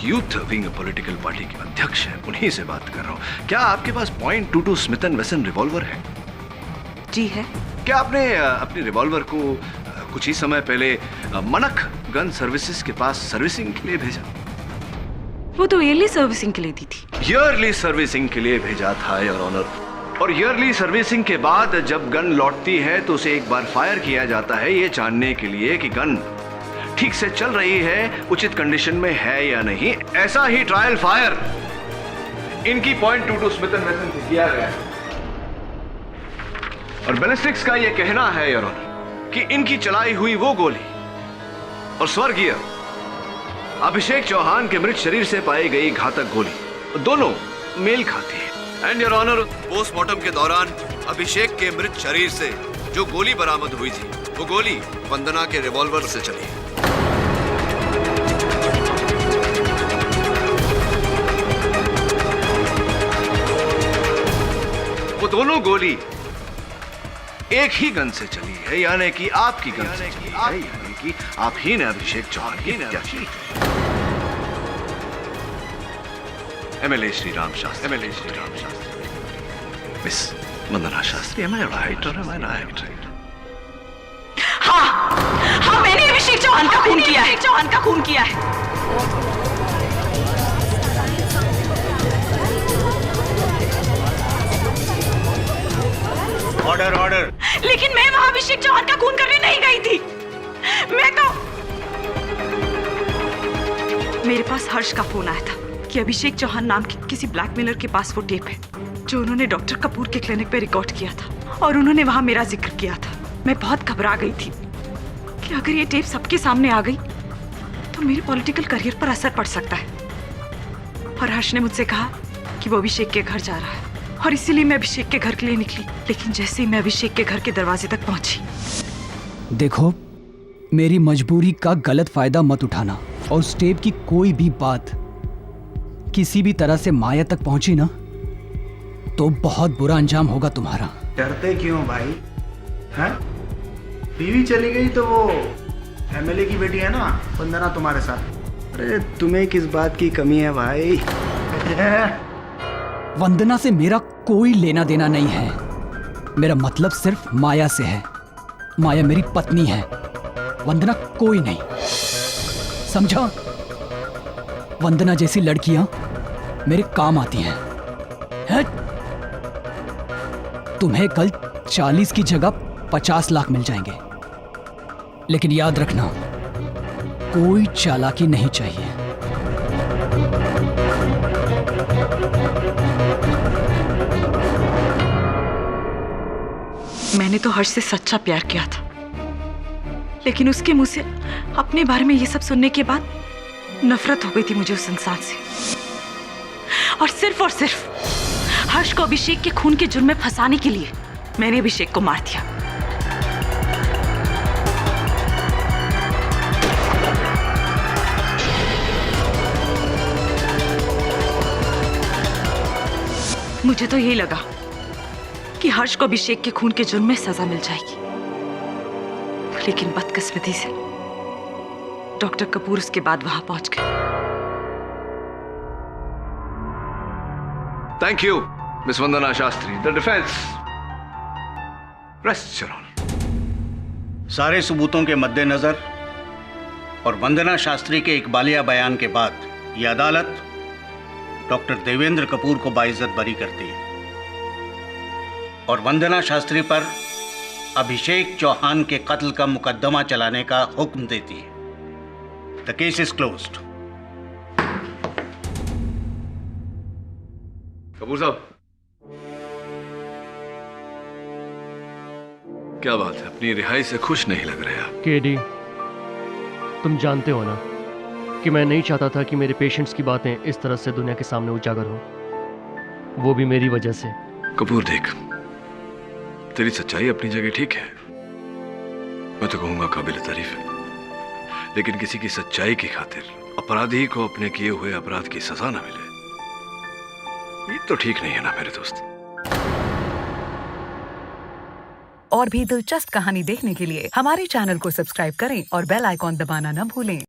यूथ विंग पॉलिटिकल पार्टी के अध्यक्ष हैं, उन्हीं से बात कर रहा हूं। क्या आपके पास .22 स्मिथ एंड वेसन रिवॉल्वर है? जी है। क्या आपने अपने रिवॉल्वर को कुछ ही समय पहले मनक गन सर्विसेज के पास सर्विसिंग के लिए भेजा? वो तो ईयरली सर्विसिंग के लिए दी थी। ईयरली सर्विसिंग के लिए भेजा था योर ऑनर, और ईयरली सर्विसिंग के बाद जब गन लौटती है तो उसे एक बार फायर किया जाता है, ये जानने के लिए कि गन ठीक से चल रही है, उचित कंडीशन में है या नहीं। ऐसा ही ट्रायल फायर इनकी .22 स्मिथ एंड वेसन से किया गया है, और बैलिस्टिक्स का यह कहना है योर ऑनर कि इनकी चलाई हुई वो गोली और स्वर्गीय अभिषेक चौहान के मृत शरीर से पाई गई घातक गोली दोनों मेल खाती है। एंड योर ऑनर, पोस्टमार्टम के दौरान अभिषेक के मृत शरीर से जो गोली बरामद हुई थी, वो गोली वंदना के रिवॉल्वर से चली है। वो दोनों गोली एक ही गन से चली है, यानी कि आपकी गन से चली है, यानी कि आप ही ने अभिषेक चौहान की हत्या की। MLA Shri Ram Shastri, miss Vandana Shastri, am I right or am I not? हाँ, मैंने अभिषेक चौहान का खून किया है। चौहान का खून किया है। Order order. लेकिन मैं वहां अभिषेक चौहान का खून करने नहीं गई थी। मैं तो मेरे पास हर्ष का फोन आया था कि अभिषेक चौहान नाम के किसी ब्लैकमेलर के पास वो टेप है जो उन्होंने डॉक्टर कपूर के क्लिनिक पे रिकॉर्ड किया था, और उन्होंने वहां मेरा जिक्र किया था। मैं बहुत घबरा गई थी कि अगर ये टेप सबके सामने आ गई तो मेरे पॉलिटिकल करियर पर असर पड़ सकता है। और हर्ष ने मुझसे कहा कि वो अभिषेक के घर जा रहा है, और इसीलिए मैं अभिषेक के घर के लिए निकली। लेकिन जैसे ही मैं अभिषेक के घर के दरवाजे तक पहुंची, देखो, मेरी मजबूरी का गलत फायदा मत उठाना, और उस टेप की कोई भी बात किसी भी तरह से माया तक पहुंची ना तो बहुत बुरा अंजाम होगा तुम्हारा। डरते क्यों भाई? हैं? बीवी चली गई तो वो MLA की बेटी है ना वंदना तुम्हारे साथ। अरे तुम्हें किस बात की कमी है भाई? वंदना से मेरा कोई लेना देना नहीं है। मेरा मतलब सिर्फ माया से है। माया मेरी पत्नी है, वंदना कोई नहीं, समझा? वंदना जैसी लड़कियां मेरे काम आती हैं। तुम्हें कल 40 की जगह 50 लाख मिल जाएंगे, लेकिन याद रखना, कोई चालाकी नहीं चाहिए। मैंने तो हर्ष से सच्चा प्यार किया था, लेकिन उसके मुंह से अपने बारे में ये सब सुनने के बाद नफरत हो गई थी मुझे उस इंसान से। और सिर्फ हर्ष को अभिषेक के खून के जुर्म में फंसाने के लिए मैंने अभिषेक को मार दिया। मुझे तो यही लगा कि हर्ष को अभिषेक के खून के जुर्म में सजा मिल जाएगी, लेकिन बदकिस्मती से डॉक्टर कपूर उसके बाद वहां पहुंच गए। Thank you miss Vandana Shastri. The defence rest your honour. सारे सबूतों के मद्देनजर और वंदना शास्त्री के इकबालिया बयान के बाद यह अदालत डॉक्टर देवेंद्र कपूर को बाइज्जत बरी करती है और वंदना शास्त्री पर अभिषेक चौहान के कत्ल का मुकदमा चलाने का हुक्म देती है। The case is closed. Kapoor साहब, क्या बात है, अपनी रिहाई से खुश नहीं लग रहे आप? केडी, तुम जानते हो ना कि मैं नहीं चाहता था कि मेरे पेशेंट्स की बातें इस तरह से दुनिया के सामने उजागर हो, वो भी मेरी वजह से। कपूर देख, तेरी सच्चाई अपनी जगह ठीक है, मैं तो कहूंगा काबिल तारीफ है, लेकिन किसी की सच्चाई की खातिर अपराधी को अपने किए हुए अपराध की सजा न मिले, ये तो ठीक नहीं है ना मेरे दोस्त। और भी दिलचस्प कहानी देखने के लिए हमारे चैनल को सब्सक्राइब करें और बेल आइकॉन दबाना न भूलें।